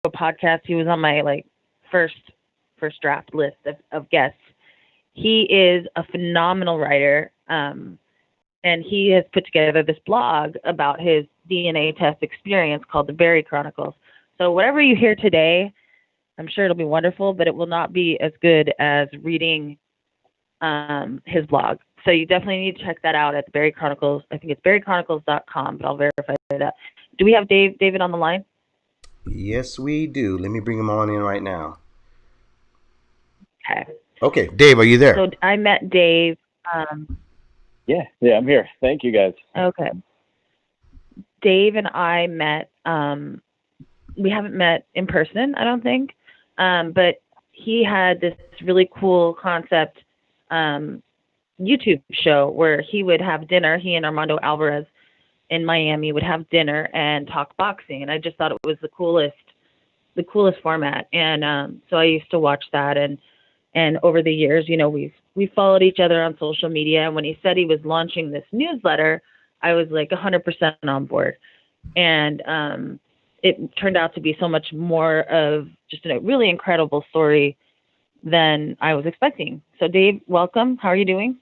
a podcast. He was on my like first first draft list of guests. He is a phenomenal writer, and he has put together this blog about his DNA test experience called the Berry Chronicles. So whatever you hear today, I'm sure it'll be wonderful, but it will not be as good as reading his blog. So you definitely need to check that out at the Berry Chronicles. I think it's berrychronicles.com, but I'll verify that. Do we have David on the line? Yes, we do. Let me bring him on in right now. Okay. Okay, Dave, are you there? So I met Dave. Um, Yeah, I'm here. Thank you guys. okay. Dave and I met. We haven't met in person, I don't think, but he had this really cool concept YouTube show where he would have dinner. He and Armando Alvarez in Miami would have dinner and talk boxing, and I just thought it was the coolest format. And so I used to watch that, and over the years, we've followed each other on social media. And when he said he was launching this newsletter, I was like 100% on board. And it turned out to be so much more of just a really incredible story than I was expecting. So, Dave, welcome. How are you doing?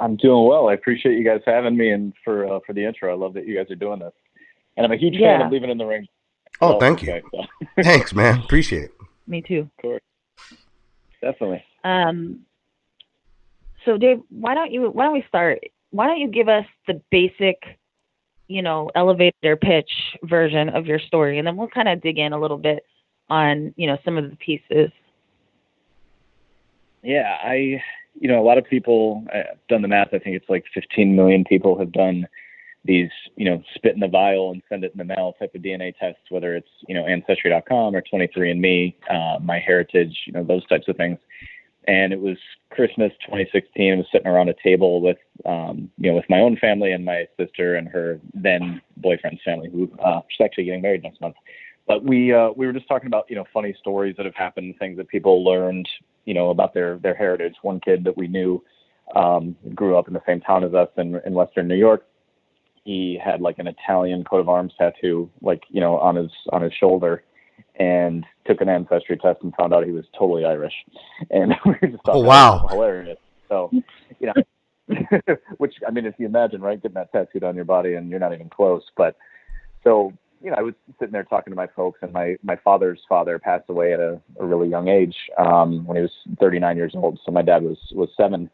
I'm doing well. I appreciate you guys having me and for the intro. I love that you guys are doing this. And I'm a huge fan Yeah, of Leaving in the Ring. Oh, So, thank you. okay, so. Thanks, man. Appreciate it. me too. Of course, definitely. Um, so, Dave, why don't we start? Why don't you give us the basic, elevator pitch version of your story, and then we'll kind of dig in a little bit on, some of the pieces. Yeah, a lot of people, I've done the math. I think it's like 15 million people have done these, spit in the vial and send it in the mail type of DNA tests, whether it's, Ancestry.com or 23andMe, MyHeritage, those types of things. And it was Christmas 2016. I was sitting around a table with, with my own family and my sister and her then boyfriend's family, who she's actually getting married next month. But we were just talking about, funny stories that have happened, things that people learned, about their heritage. One kid that we knew grew up in the same town as us in Western New York. He had like an Italian coat of arms tattoo, like, on his shoulder, and took an ancestry test and found out he was totally Irish. And we were just Oh, talking about it. It was wow. hilarious. So, you know, which, I mean, if you imagine, right, getting that tattooed on your body and you're not even close. But so, I was sitting there talking to my folks, and my father's father passed away at a really young age, when he was 39 years old. So my dad was 7.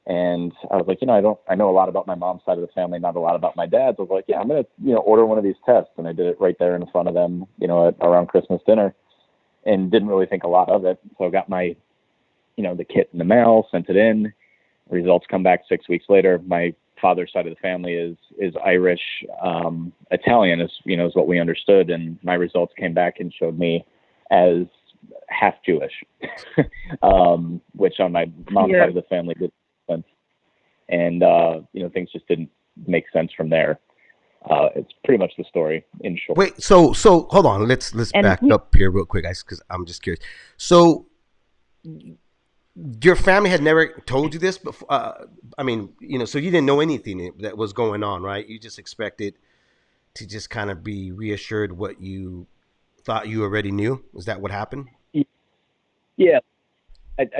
And I was like, I know a lot about my mom's side of the family, not a lot about my dad's. I was like, yeah, I'm going to, order one of these tests. And I did it right there in front of them, around Christmas dinner, and didn't really think a lot of it. So I got my, the kit in the mail, sent it in. Results come back 6 weeks later. My father's side of the family is Irish, Italian is what we understood. And my results came back and showed me as half Jewish, which on my mom's Yeah. side of the family did sense. And, things just didn't make sense from there. It's pretty much the story in short. Wait, so hold on. Let's And back up here real quick, guys, because I'm just curious. So your family had never told you this before. So you didn't know anything that was going on, right? You just expected to just kind of be reassured what you thought you already knew. Is that what happened? Yeah.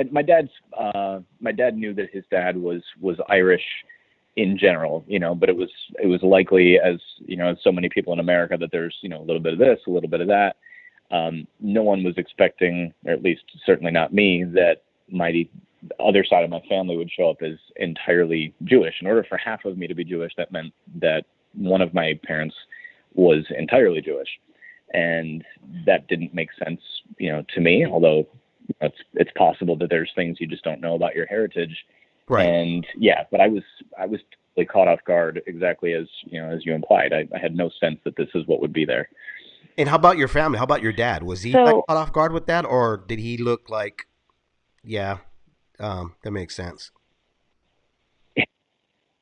My dad knew that his dad was Irish in general, but it was likely, as as so many people in America, that there's a little bit of this, a little bit of that. No one was expecting, or at least certainly not me, that my other side of my family would show up as entirely Jewish. In order for half of me to be Jewish, that meant that one of my parents was entirely Jewish, and that didn't make sense, to me. Although it's possible that there's things you just don't know about your heritage. Right. And yeah, but I was totally caught off guard, exactly as as you implied. I had no sense that this is what would be there. And how about your family? How about your dad? Was he like so, caught off guard with that, or did he look like, yeah, that makes sense?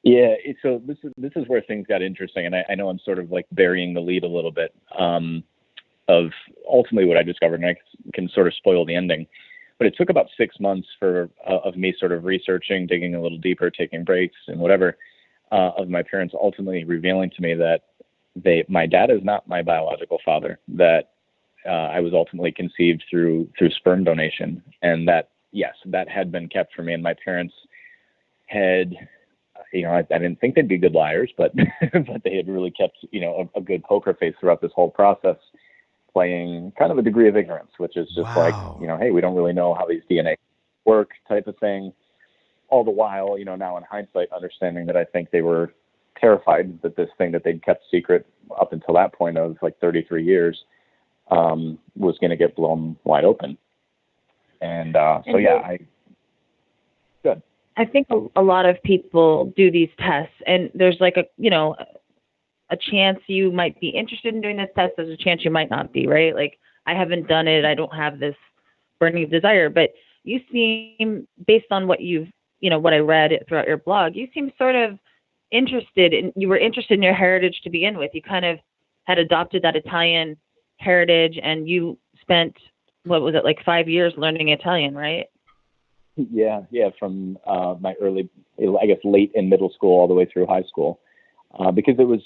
Yeah, so this is where things got interesting, and I know I'm sort of like burying the lead a little bit, of ultimately what I discovered, and I can sort of spoil the ending. But it took about 6 months of me sort of researching, digging a little deeper, taking breaks and whatever, of my parents ultimately revealing to me that my dad is not my biological father. That I was ultimately conceived through sperm donation, and that, yes, that had been kept from me. And my parents had, I didn't think they'd be good liars, but but they had really kept, a good poker face throughout this whole process, playing kind of a degree of ignorance, which is just like, hey, we don't really know how these DNA work type of thing. All the while, now in hindsight, understanding that I think they were terrified that this thing that they'd kept secret up until that point of like 33 years was going to get blown wide open. And so, yeah, good. I think a lot of people do these tests, and there's like a chance you might be interested in doing this test. There's a chance you might not be, right? Like, I haven't done it. I don't have this burning desire, but you seem, based on what what I read throughout your blog, you seem sort of interested in, you were interested in your heritage to begin with. You kind of had adopted that Italian heritage, and you spent, what was it, like 5 years learning Italian, right? Yeah. From my early, I guess, late in middle school all the way through high school. Because it was,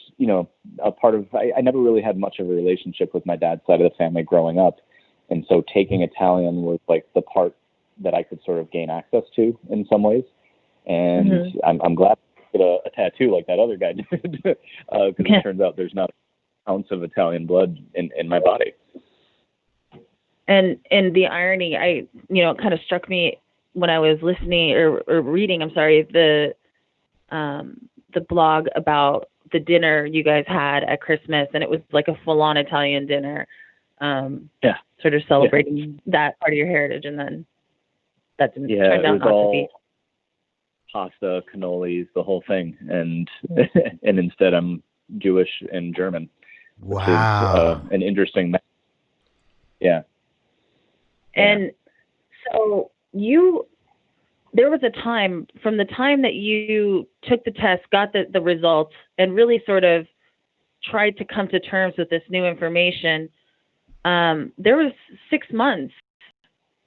a part of, I never really had much of a relationship with my dad's side of the family growing up. And so taking Italian was like the part that I could sort of gain access to in some ways. And I'm glad I get a tattoo like that other guy did, because it turns out there's not an ounce of Italian blood in my body. And the irony, it kind of struck me when I was listening or reading, the blog about the dinner you guys had at Christmas, and it was like a full-on Italian dinner, sort of celebrating that part of your heritage, and then that didn't turn out not to be. Pasta, cannolis, the whole thing, and and instead I'm Jewish and German, which is an interesting. Yeah. And so there was a time, from the time that you took the test, got the results, and really sort of tried to come to terms with this new information, there was 6 months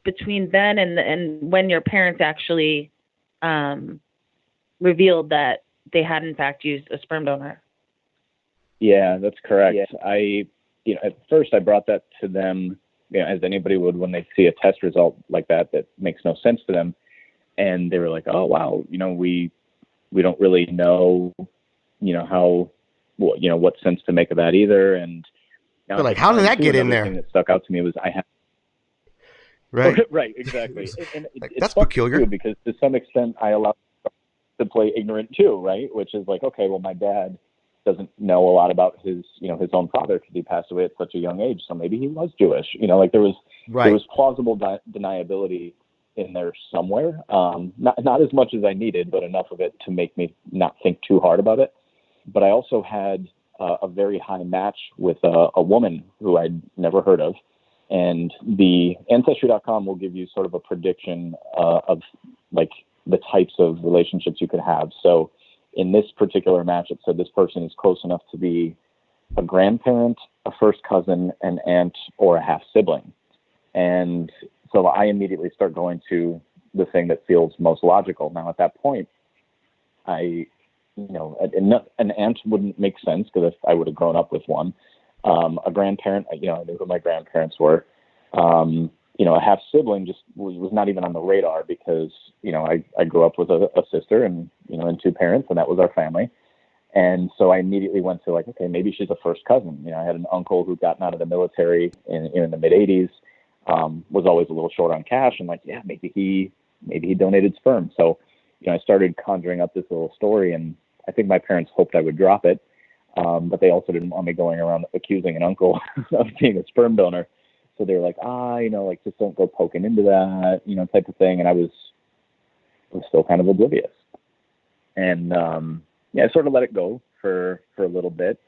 between then and when your parents actually revealed that they had in fact used a sperm donor. Yeah, that's correct. Yeah. At first I brought that to them, as anybody would when they see a test result like that makes no sense to them. And they were like, oh, wow, we don't really know, how, what sense to make of that either. And they're like, how did that get in there? Thing that stuck out to me was I had. Right. Right, exactly. And like, that's peculiar. Too, because to some extent I allow to play ignorant too, right? Which is like, okay, well, my dad doesn't know a lot about his own father because he passed away at such a young age, so maybe he was Jewish. Like there was plausible deniability in there somewhere. Not as much as I needed, but enough of it to make me not think too hard about it. But I also had a very high match with a woman who I'd never heard of. And the Ancestry.com will give you sort of a prediction of like the types of relationships you could have. So in this particular match, it said this person is close enough to be a grandparent, a first cousin, an aunt, or a half sibling. And so I immediately start going to the thing that feels most logical. Now, at that point, an aunt wouldn't make sense because I would have grown up with one. A grandparent, I knew who my grandparents were. A half sibling just was not even on the radar because, I grew up with a sister and 2 parents, and that was our family. And so I immediately went to like, okay, maybe she's a first cousin. I had an uncle who'd gotten out of the military in the mid 80s, was always a little short on cash, and like, yeah, maybe he donated sperm. So, I started conjuring up this little story, and I think my parents hoped I would drop it. But they also didn't want me going around accusing an uncle of being a sperm donor. So they were like, just don't go poking into that, type of thing. And I was still kind of oblivious. And, I sort of let it go for a little bit.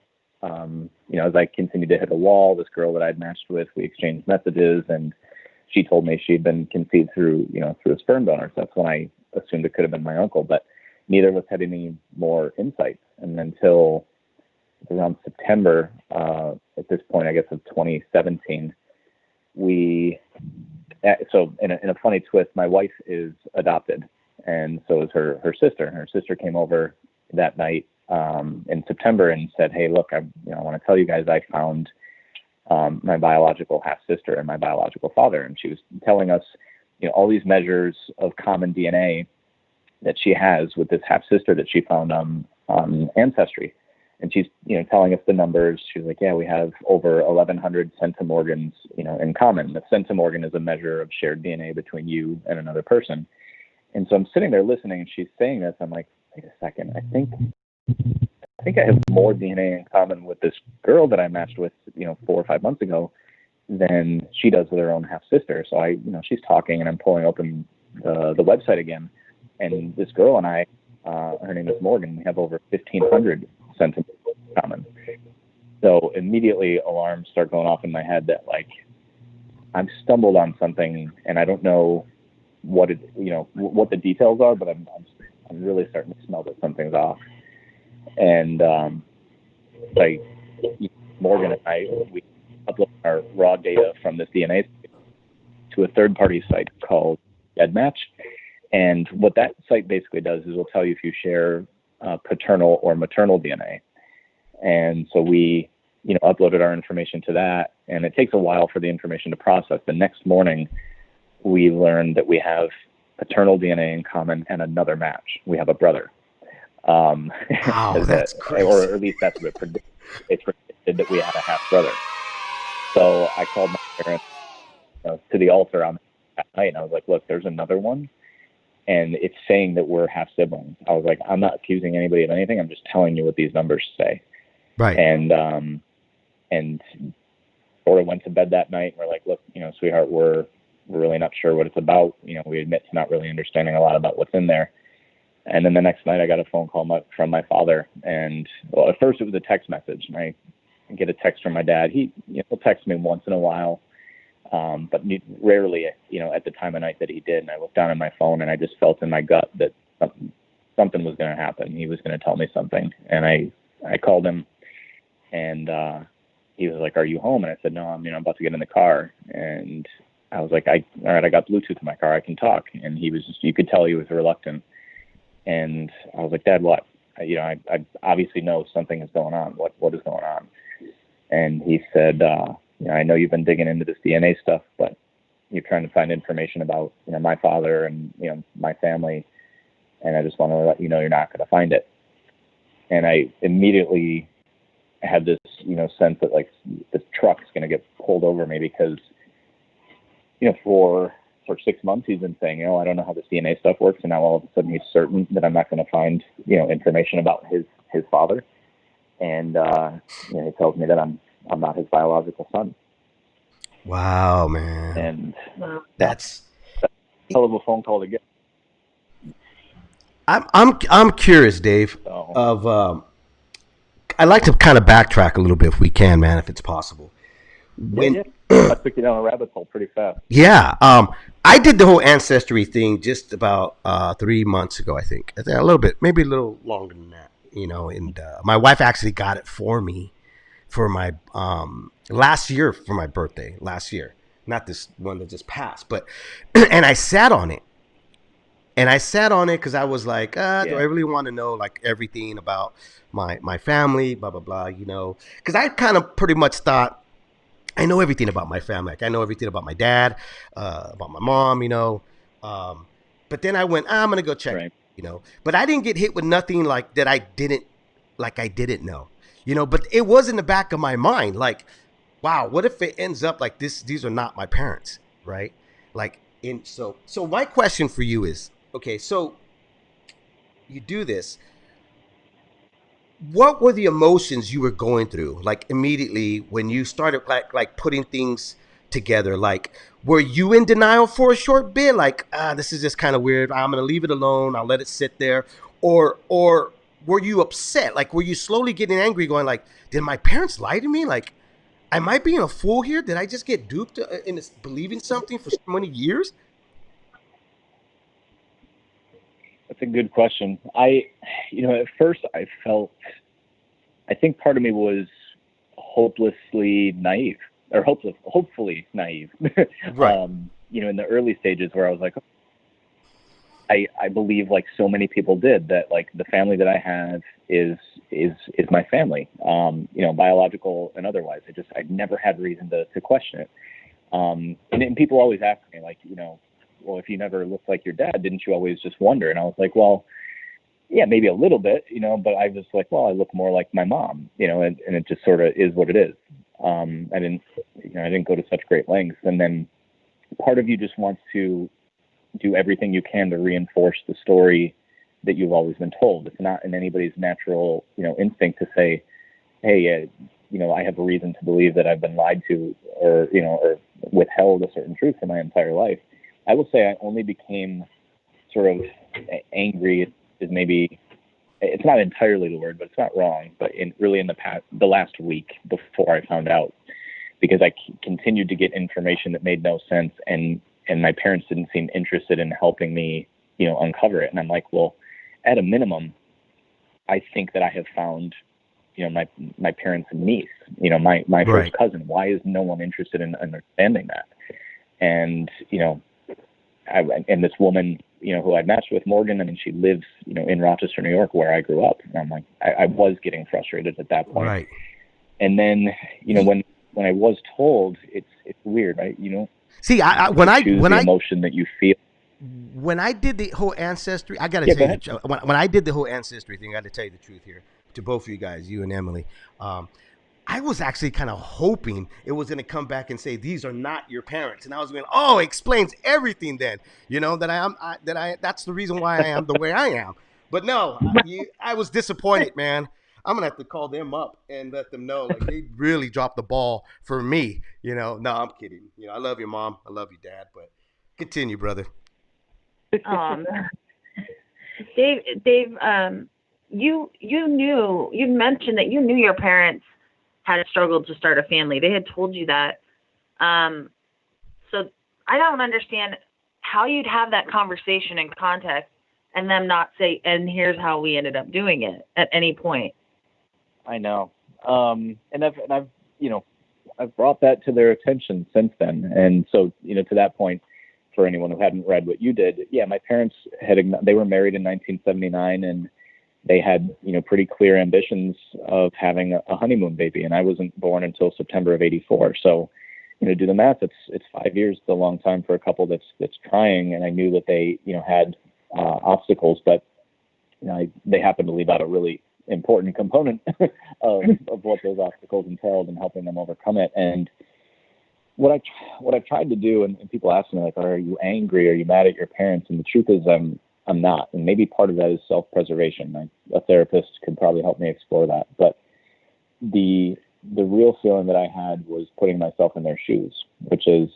As I continued to hit a wall, this girl that I'd matched with, we exchanged messages, and she told me she'd been conceived through a sperm donor. So that's when I assumed it could have been my uncle, but neither of us had any more insight. And until around September, at this point, I guess, of 2017, so in a funny twist, my wife is adopted, and so is her sister. Her sister came over that night in September and said, "Hey, look, I want to tell you guys I found my biological half sister and my biological father. And she was telling us, all these measures of common DNA that she has with this half sister that she found on Ancestry. And she's, telling us the numbers. She's like, yeah, we have over 1,100 centimorgans, in common. The centimorgan is a measure of shared DNA between you and another person. And so I'm sitting there listening, and she's saying this. I'm like, wait a second. I think I have more DNA in common with this girl that I matched with, 4 or 5 months ago than she does with her own half sister. So she's talking, and I'm pulling open the website again, and this girl and I, her name is Morgan. We have over 1,500 sentiments in common. So immediately alarms start going off in my head that I've stumbled on something, and I don't know what what the details are, but I'm really starting to smell that something's off. And Morgan and I, we upload our raw data from this DNA to a third-party site called GEDmatch. And what that site basically does is it'll tell you if you share paternal or maternal DNA. And so we, uploaded our information to that, and it takes a while for the information to process. The next morning, we learned that we have paternal DNA in common and another match. We have a brother. Wow, that's crazy. Or at least that's what it predicted. It predicted that we had a half brother. So I called my parents to the altar on that night, and I was like, look, there's another one, and it's saying that we're half siblings. I was like, I'm not accusing anybody of anything. I'm just telling you what these numbers say. Right. And sort of went to bed that night, and we're like, look, sweetheart, we're really not sure what it's about. We admit to not really understanding a lot about what's in there. And then the next night I got a phone call from my father. And at first it was a text message. And I get a text from my dad. He'll text me once in a while, but rarely, at the time of night that he did. And I looked down at my phone, and I just felt in my gut that something was going to happen. He was going to tell me something. And I called him, and he was like, are you home? And I said, no, I'm about to get in the car. And I was like, all right, I got Bluetooth in my car. I can talk. And you could tell he was reluctant. And I was like, Dad, what? I obviously know something is going on. What is going on? And he said, I know you've been digging into this DNA stuff, but you're trying to find information about, my father and, my family. And I just want to let you know you're not going to find it. And I immediately had this, sense that this truck is going to get pulled over me because, for 6 months he's been saying, I don't know how this DNA stuff works, and now all of a sudden he's certain that I'm not going to find, information about his father, and he tells me that I'm not his biological son. Wow, man. And that's a hell of a phone call to get. I'm curious, Dave. I'd like to kind of backtrack a little bit if we can, man, if it's possible. Yeah. I took you down a rabbit hole pretty fast. Yeah. I did the whole Ancestry thing just about 3 months ago, I think. A little bit, maybe a little longer than that, and my wife actually got it for me for my last year for my birthday, not this one that just passed, but and I sat on it. Because I was like, do I really want to know everything about my family, blah, blah, blah, because I kind of pretty much thought I know everything about my family. I know everything about my dad, about my mom, but then I went, I'm going to go check, right. But I didn't get hit with nothing that I didn't know, but it was in the back of my mind. Wow, what if it ends up like this? These are not my parents, right? So my question for you is, okay, so you do this. What were the emotions you were going through, immediately when you started putting things together? Were you in denial for a short bit? This is just kind of weird. I'm going to leave it alone. I'll let it sit there. Or were you upset? Were you slowly getting angry, going did my parents lie to me? Am I being a fool here? Did I just get duped into believing something for so many years? That's a good question. At first I think part of me was hopelessly naive, or hopefully naive. Right. In the early stages where I was like, I believe, like so many people did, that like the family that I have is my family, biological and otherwise. I never had reason to question it. And people always ask me, like, well, if you never looked like your dad, didn't you always just wonder? And I was like, well, yeah, maybe a little bit, but I was like, well, I look more like my mom, and it just sort of is what it is. I didn't go to such great lengths. And then part of you just wants to do everything you can to reinforce the story that you've always been told. It's not in anybody's natural, instinct to say, hey, I have a reason to believe that I've been lied to or withheld a certain truth for my entire life. I will say I only became sort of angry, is maybe, it's not entirely the word, but it's not wrong, but in the last week before I found out, because I continued to get information that made no sense, and my parents didn't seem interested in helping me, uncover it. And I'm like, well, at a minimum, I think that I have found, my parents' niece, my first cousin. Why is no one interested in understanding that? And, and this woman, who I'd matched with, Morgan, I mean, she lives, in Rochester, New York, where I grew up. And I'm like, I was getting frustrated at that point. Right. And then, when I was told, it's weird, right? See, when the emotion that you feel. When I did the whole ancestry, I got to tell you, when I did the whole ancestry thing, I got to tell you the truth here to both of you guys, you and Emily. I was actually kind of hoping it was going to come back and say, these are not your parents. And I was going, oh, it explains everything then, that's the reason why I am the way I am. But no, I was disappointed, man. I'm going to have to call them up and let them know, like, they really dropped the ball for me. No, I'm kidding. I love your mom. I love you, Dad. But continue, brother. Dave, you mentioned that you knew your parents had struggled to start a family. They had told you that. So I don't understand how you'd have that conversation in context and them not say, and here's how we ended up doing it at any point. I know. And I've brought that to their attention since then. And so, to that point, for anyone who hadn't read what you did, yeah, my parents they were married in 1979, and they had, pretty clear ambitions of having a honeymoon baby. And I wasn't born until September of '84. So, do the math. It's 5 years. It's a long time for a couple that's trying. And I knew that they, had obstacles, but, they happened to leave out a really important component of what those obstacles entailed and helping them overcome it. And what I've tried to do, and people ask me, like, are you angry? Are you mad at your parents? And the truth is, I'm not. And maybe part of that is self-preservation. A therapist could probably help me explore that. But the real feeling that I had was putting myself in their shoes, which is,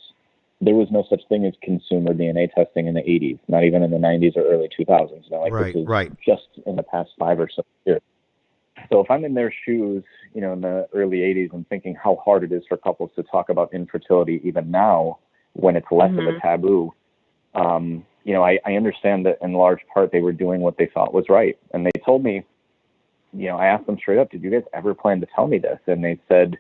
there was no such thing as consumer DNA testing in the 80s, not even in the 90s or early 2000s. This is just in the past 5 or so years. So if I'm in their shoes, in the early 80s, and thinking how hard it is for couples to talk about infertility even now, when it's less of a taboo, I understand that in large part they were doing what they thought was right. And they told me, I asked them straight up, did you guys ever plan to tell me this? And they said,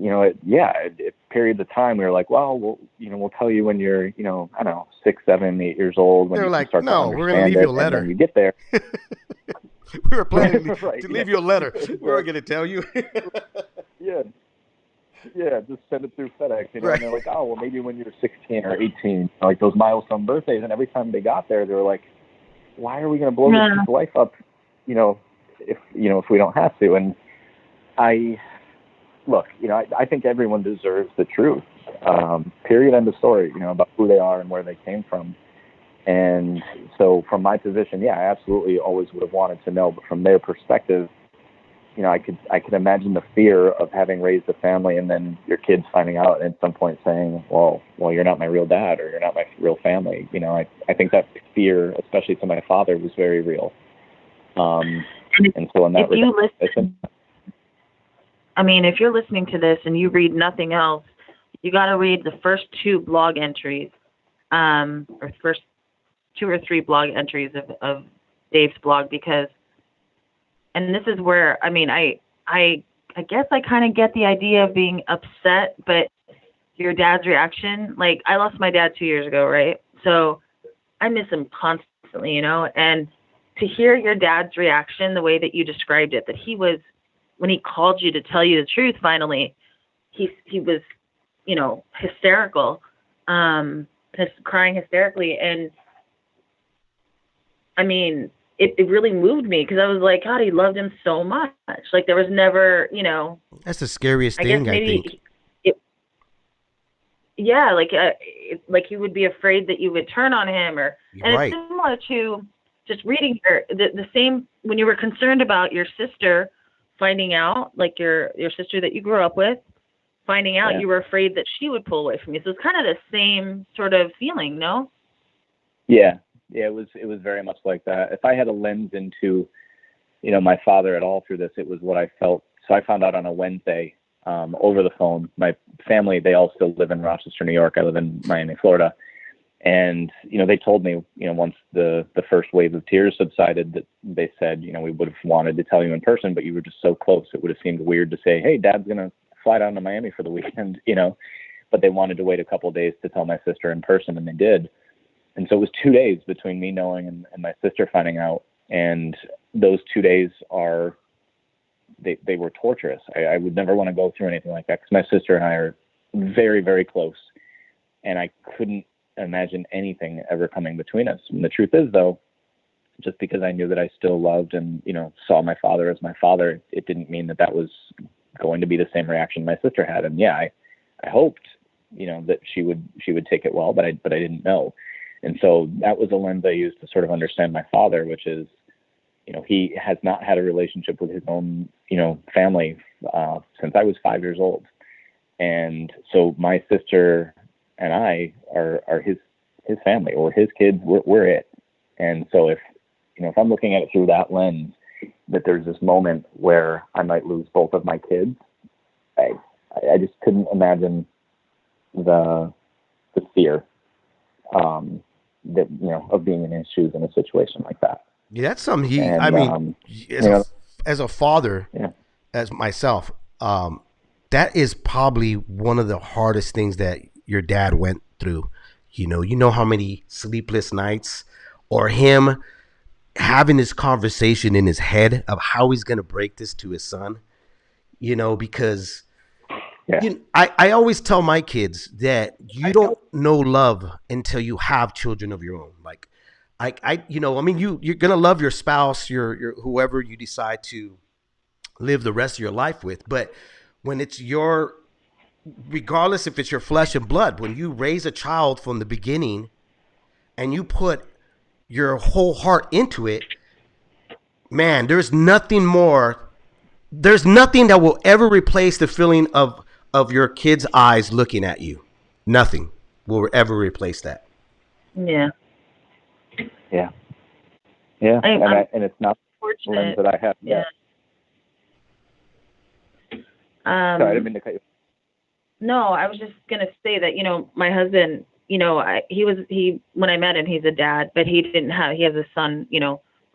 it periods of time we were like, well, we'll tell you when you're, I don't know, 6, 7, 8 years old. When They're you like, start no, to we're going to leave you a letter. And then you get there. We were planning to leave you a letter. We weren't going to tell you. Yeah, just send it through FedEx. And they're like, oh, well, maybe when you're 16 or 18, like those milestone birthdays. And every time they got there, they were like, why are we going to blow this kid's life up, if we don't have to? And I think everyone deserves the truth. Period. End of story. About who they are and where they came from. And so from my position, I absolutely always would have wanted to know. But from their perspective, I could imagine the fear of having raised a family and then your kids finding out at some point saying, well, you're not my real dad, or you're not my real family. I think that fear, especially to my father, was very real. And so in that regard, if you're listening to this and you read nothing else, you got to read the first 2 blog entries, or first 2 or 3 blog entries of Dave's blog, because, and this is where, I guess I kind of get the idea of being upset, but your dad's reaction, like, I lost my dad 2 years ago, right? So I miss him constantly, you know. And to hear your dad's reaction, the way that you described it, that he was when he called you to tell you the truth, finally, he was, you know, hysterical, crying hysterically, and I mean, it really moved me because I was like, God, he loved him so much. Like there was never, you know, That's the scariest I guess thing, I think. maybe, it, yeah, like he would be afraid that you would turn on him, or You're and it's right. similar to just reading her the same when you were concerned about your sister finding out, like your sister that you grew up with finding out, Yeah. you were afraid that she would pull away from you. So it's kind of the same sort of feeling, no? Yeah. Yeah. It was very much like that. If I had a lens into, my father at all through this, it was what I felt. So I found out on a Wednesday, over the phone. My family, they all still live in Rochester, New York. I live in Miami, Florida. And, they told me, once the first wave of tears subsided, that they said, we would have wanted to tell you in person, but you were just so close. It would have seemed weird to say, hey, Dad's going to fly down to Miami for the weekend, but they wanted to wait a couple of days to tell my sister in person, and they did. And so it was 2 days between me knowing and my sister finding out. And those 2 days they were torturous. I would never want to go through anything like that because my sister and I are very, very close. And I couldn't imagine anything ever coming between us. And the truth is, though, just because I knew that I still loved and, saw my father as my father, it didn't mean that was going to be the same reaction my sister had. And yeah, I hoped, that she would take it well, but I didn't know. And so that was a lens I used to sort of understand my father, which is, he has not had a relationship with his own, family since I was 5 years old. And so my sister and I are his family or his kids. We're it. And so if I'm looking at it through that lens, that there's this moment where I might lose both of my kids, I just couldn't imagine the fear that of being in his shoes in a situation like that. Yeah, that's something he. And I mean, as you a know, as a father, yeah, as myself, that is probably one of the hardest things that your dad went through. You know how many sleepless nights, or him having this conversation in his head of how he's gonna break this to his son. Because yeah, I always tell my kids that you don't know love until you have children of your own. Like, I mean, you're gonna love your spouse, your whoever you decide to live the rest of your life with. But when it's regardless if it's your flesh and blood, when you raise a child from the beginning and you put your whole heart into it, man, there's nothing that will ever replace the feeling of your kid's eyes looking at you. Nothing will ever replace that. Yeah. yeah, yeah. I'm And it's not the lens fortunate. that I have Yeah. yet. Sorry, I didn't Um, mean to cut you. no, I was just gonna say that, my husband, he when I met him, he's a dad, but he has a son,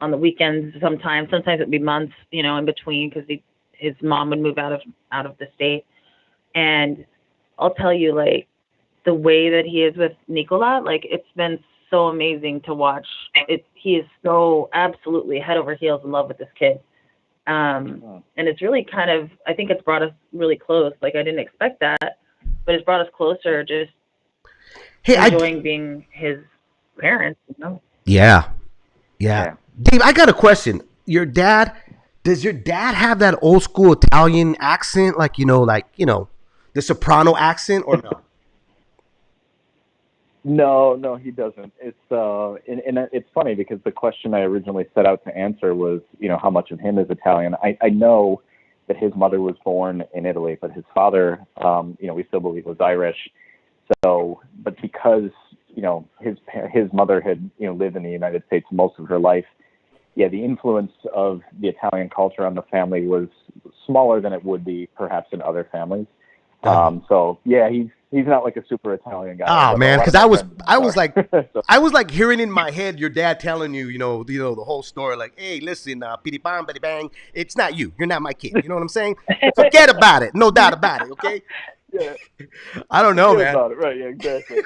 on the weekends sometimes. Sometimes it'd be months, in between because his mom would move out of the state. And I'll tell you, like, the way that he is with Nicola, like, it's been so amazing to watch. He is so absolutely head over heels in love with this kid. And it's really kind of, I think it's brought us really close. Like, I didn't expect that, but it's brought us closer, just Hey, enjoying being his parents. yeah, yeah. Yeah. Dave, I got a question. Does your dad have that old school Italian accent, like the soprano accent, or no? No, he doesn't. And it's funny because the question I originally set out to answer was, how much of him is Italian. I know that his mother was born in Italy, but his father, we still believe was Irish. So, but because his mother had lived in the United States most of her life, yeah, the influence of the Italian culture on the family was smaller than it would be perhaps in other families. So yeah, he's not like a super Italian guy. Oh But a man, lot because of my I was friends I was are. like So, I was like hearing in my head your dad telling you, the whole story, like, hey, listen, bitty bang, bitty bang, it's not you. You're not my kid. You know what I'm saying? Forget about it. No doubt about it. Okay. yeah, I don't know, forget man. about it. Right? Yeah, exactly.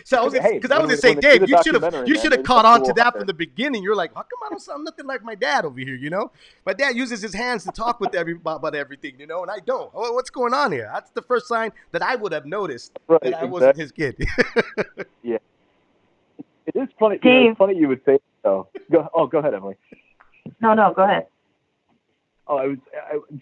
So I was Hey, because I was when gonna say, they do the Dave, documentary, you man, should they have caught on to will that hunter. from the beginning. You're like, how come I don't sound nothing like my dad over here? You know, my dad uses his hands to talk with about everything, you know, and I don't. What's going on here? That's the first sign that I would have noticed that Right, I wasn't exactly. his kid. Yeah, it is funny. You know, Dave. it's funny you would say so. Go ahead, Emily. No, go ahead. Oh, I was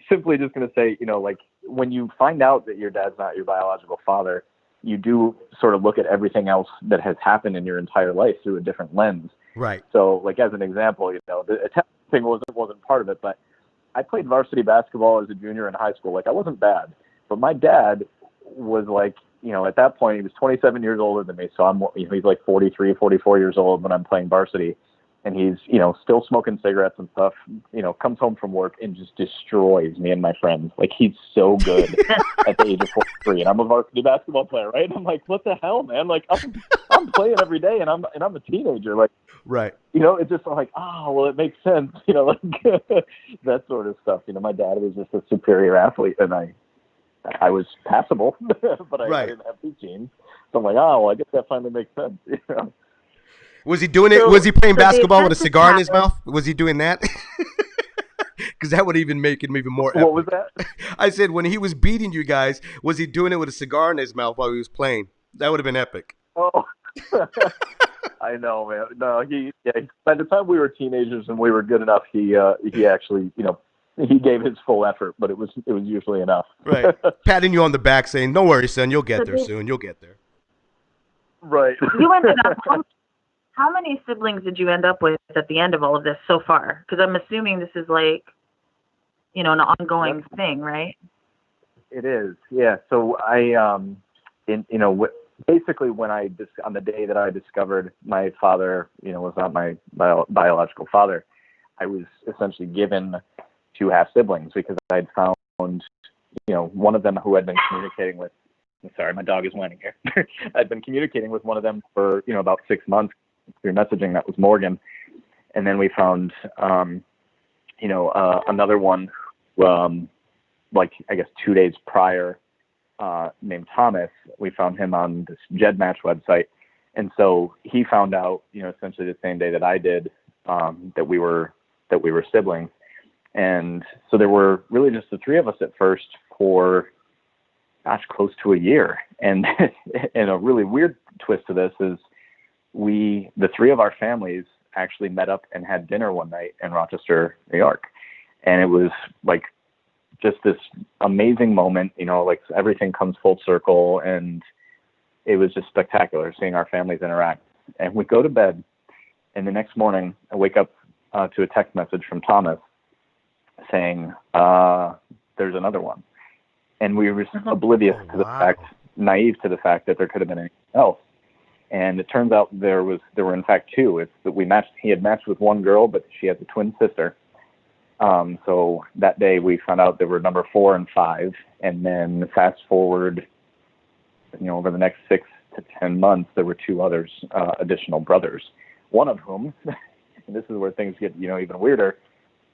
simply just going to say, you know, like when you find out that your dad's not your biological father, you do sort of look at everything else that has happened in your entire life through a different lens. Right. So, like as an example, you know, the Italian thing wasn't part of it, but I played varsity basketball as a junior in high school. Like I wasn't bad, but my dad was like, you know, at that point he was 27 years older than me, so he's like 43, 44 years old when I'm playing varsity. And he's, you know, still smoking cigarettes and stuff, you know, comes home from work and just destroys me and my friends. Like, he's so good at the age of 43. And I'm a varsity basketball player, right? And I'm like, what the hell, man? Like, I'm playing every day and I'm a teenager. Like, Right. you know, it's just like, well, it makes sense, you know, like that sort of stuff. You know, my dad was just a superior athlete and I was passable, but I didn't have two genes. So I'm like, well, I guess that finally makes sense, you know? Was he doing it? So- Was he playing so the basketball with a offensive cigar in his pattern- mouth? Was he doing that? Because that would even make it even more epic. What was that? I said when he was beating you guys, was he doing it with a cigar in his mouth while he was playing? That would have been epic. Oh, I know, man. No, by the time we were teenagers and we were good enough, he actually, you know, he gave his full effort, but it was usually enough. Right. Patting you on the back saying, don't worry, son, you'll get there soon. You'll get there. Right. You ended up. How many siblings did you end up with at the end of all of this so far? Because I'm assuming this is like, you know, an ongoing thing, right? It is, yeah. So basically when on the day that I discovered my father, you know, was not my biological father, I was essentially given two half siblings because I'd found, you know, one of them who I'd been communicating with. I'm sorry, my dog is whining here. I'd been communicating with one of them for, you know, about 6 months through messaging. That was Morgan. And then we found, another one, like I guess 2 days prior, named Thomas. We found him on this Jed Match website. And so he found out, you know, essentially the same day that I did, that we were siblings. And so there were really just the three of us at first for, close to a year. And and a really weird twist to this is the three of our families actually met up and had dinner one night in Rochester, New York. And it was like just this amazing moment, you know, like everything comes full circle, and it was just spectacular seeing our families interact. And we go to bed, and the next morning I wake up to a text message from Thomas saying, there's another one. And we were oblivious to the fact, naive to the fact that there could have been anything else. And it turns out there were in fact two. It's that he had matched with one girl, but she has a twin sister. So that day we found out there were number 4 and 5. And then fast forward, you know, over the next 6 to 10 months, there were 2 others, additional brothers. One of whom, and this is where things get, you know, even weirder,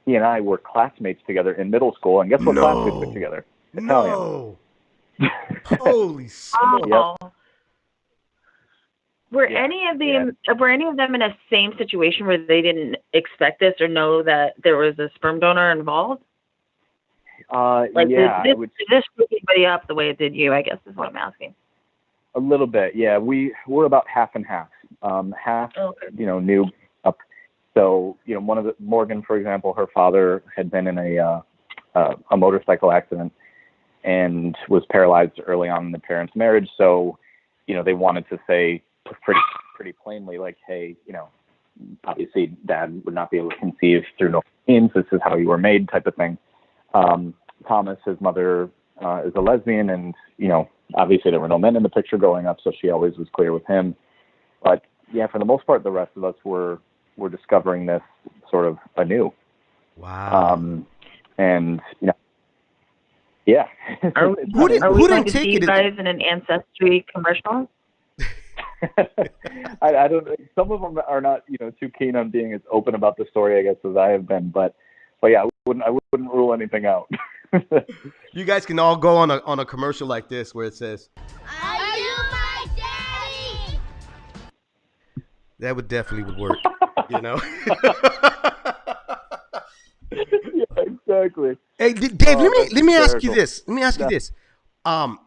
he and I were classmates together in middle school. And guess what class we took together? Italian. No. Holy smokes. Yep. Were any of them in a same situation where they didn't expect this or know that there was a sperm donor involved? Like, did this pick anybody up the way it did you, I guess is what I'm asking. A little bit, yeah. We're about half and half. You know, knew up. So, you know, Morgan, for example, her father had been in a motorcycle accident and was paralyzed early on in the parents' marriage. So, you know, they wanted to say pretty plainly, like, hey, you know, obviously dad would not be able to conceive through normal means. This is how you were made, type of thing. Thomas, his mother, is a lesbian, and, you know, obviously there were no men in the picture growing up, so she always was clear with him. But yeah, for the most part, the rest of us were discovering this sort of anew. Wow. And, you know, yeah. Are we going to see you guys in an Ancestry commercial? I don't. Some of them are not, you know, too keen on being as open about the story, I guess, as I have been. But yeah, I wouldn't rule anything out. You guys can all go on a commercial like this where it says, "Are you my daddy?" That would definitely would work. You know. Yeah, exactly. Hey, Dave, Oh, that's let me ask you hysterical. this. Let me ask you No. this. Um,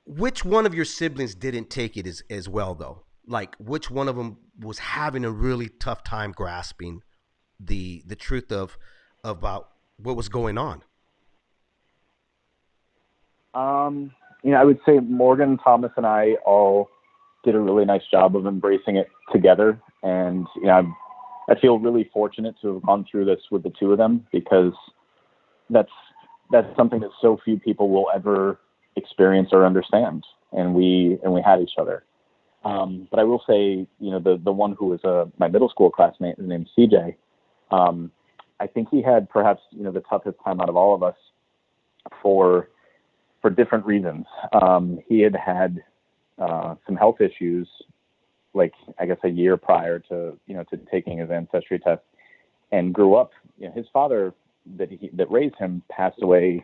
which one of your siblings didn't take it as well though? Like, which one of them was having a really tough time grasping the truth of about what was going on? I would say Morgan, Thomas, and I all did a really nice job of embracing it together. And, I feel really fortunate to have gone through this with the two of them because that's something that so few people will ever experience or understand. And we had each other. But I will say, the one who was my middle school classmate, his name's CJ. I think he had perhaps the toughest time out of all of us for different reasons. He had some health issues, like I guess a year prior to to taking his ancestry test, and grew up. His father that raised him passed away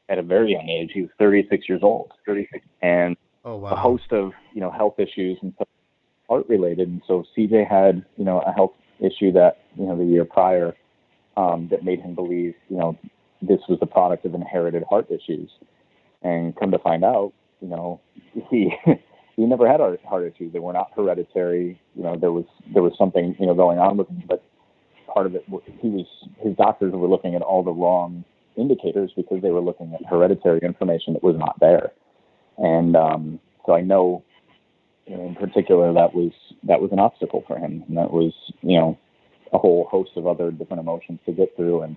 at a very young age. He was 36 years old, 36, and Oh a wow. host of health issues and stuff heart related. And so CJ had a health issue that the year prior that made him believe this was the product of inherited heart issues. And come to find out, he he never had heart issues. They were not hereditary. There was something going on with him, but part of it, his doctors were looking at all the wrong indicators because they were looking at hereditary information that was not there. And so I know, in particular, that was an obstacle for him, and that was a whole host of other different emotions to get through. And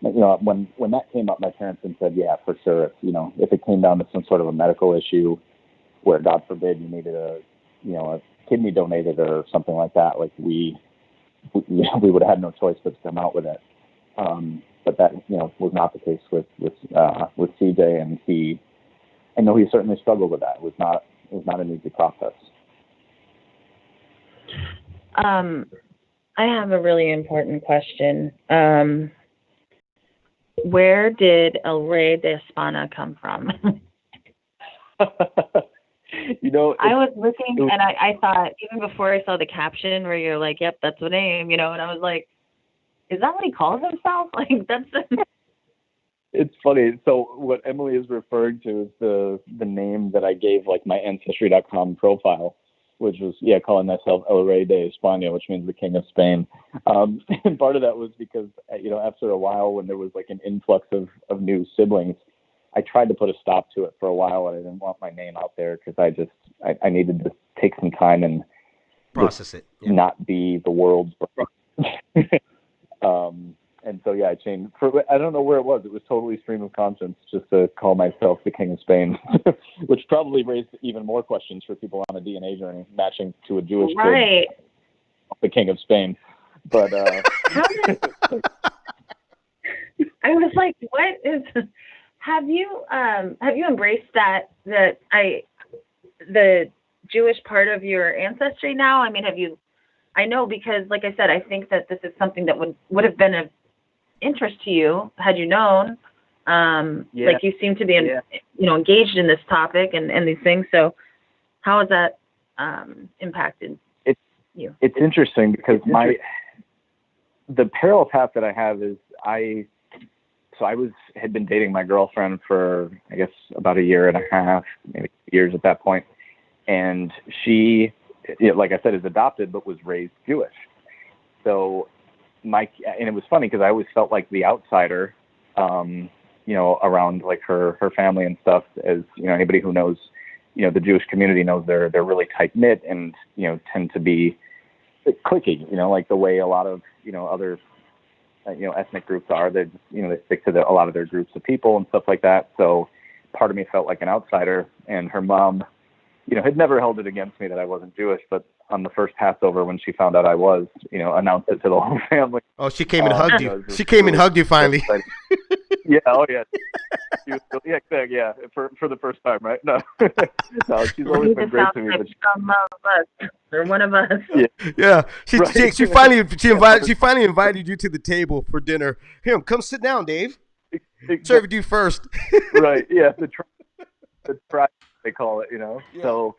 when that came up, my parents had said, yeah, for sure, if it came down to some sort of a medical issue where, God forbid, you needed a kidney donated or something like that, like we would have had no choice but to come out with it. But that was not the case with CJ, and I know he certainly struggled with that. It was not an easy process. I have a really important question. Where did El Rey de España come from? I was looking and I thought, even before I saw the caption where you're like, yep, that's the name, and I was like, is that what he calls himself? Like, that's It's funny. So what Emily is referring to is the name that I gave like my ancestry.com profile, which was calling myself El Rey de España, which means the King of Spain. And part of that was because after a while, when there was like an influx of new siblings, I tried to put a stop to it for a while, and I didn't want my name out there because I needed to take some time and Process it. Yeah. not be the world's. And so, I changed. I don't know where it was. It was totally stream of conscience just to call myself the King of Spain, which probably raised even more questions for people on a DNA journey, matching to a Jewish right. kid, the King of Spain. But I was like, what is? Have you embraced the Jewish part of your ancestry now? I mean, have you? I know, because like I said, I think that this is something that would have been of interest to you had you known. Like, you seem to be engaged in this topic and these things. So how has that impacted you? It's interesting because the parallel path that I have is I had been dating my girlfriend for, I guess, about a year and a half, maybe 2 years at that point. And she, like I said, is adopted, but was raised Jewish. So and it was funny because I always felt like the outsider, around like her family and stuff, as, anybody who knows, the Jewish community knows they're really tight knit and, tend to be cliquey, like the way a lot of, other, ethnic groups are. They just, they stick to a lot of their groups of people and stuff like that. So part of me felt like an outsider, and her mom, had never held it against me that I wasn't Jewish, but on the first Passover, when she found out I was, announced it to the whole family. Oh, she came and hugged you. She came and hugged you finally. Yeah. Oh, yeah. She was, yeah. For the first time, right? No, no. She's always been great to me. But some of us, or one of us. Yeah. She finally invited you to the table for dinner. Here, come sit down, Dave. Served you first. Right. Yeah. The tribe, they call it. Yeah. So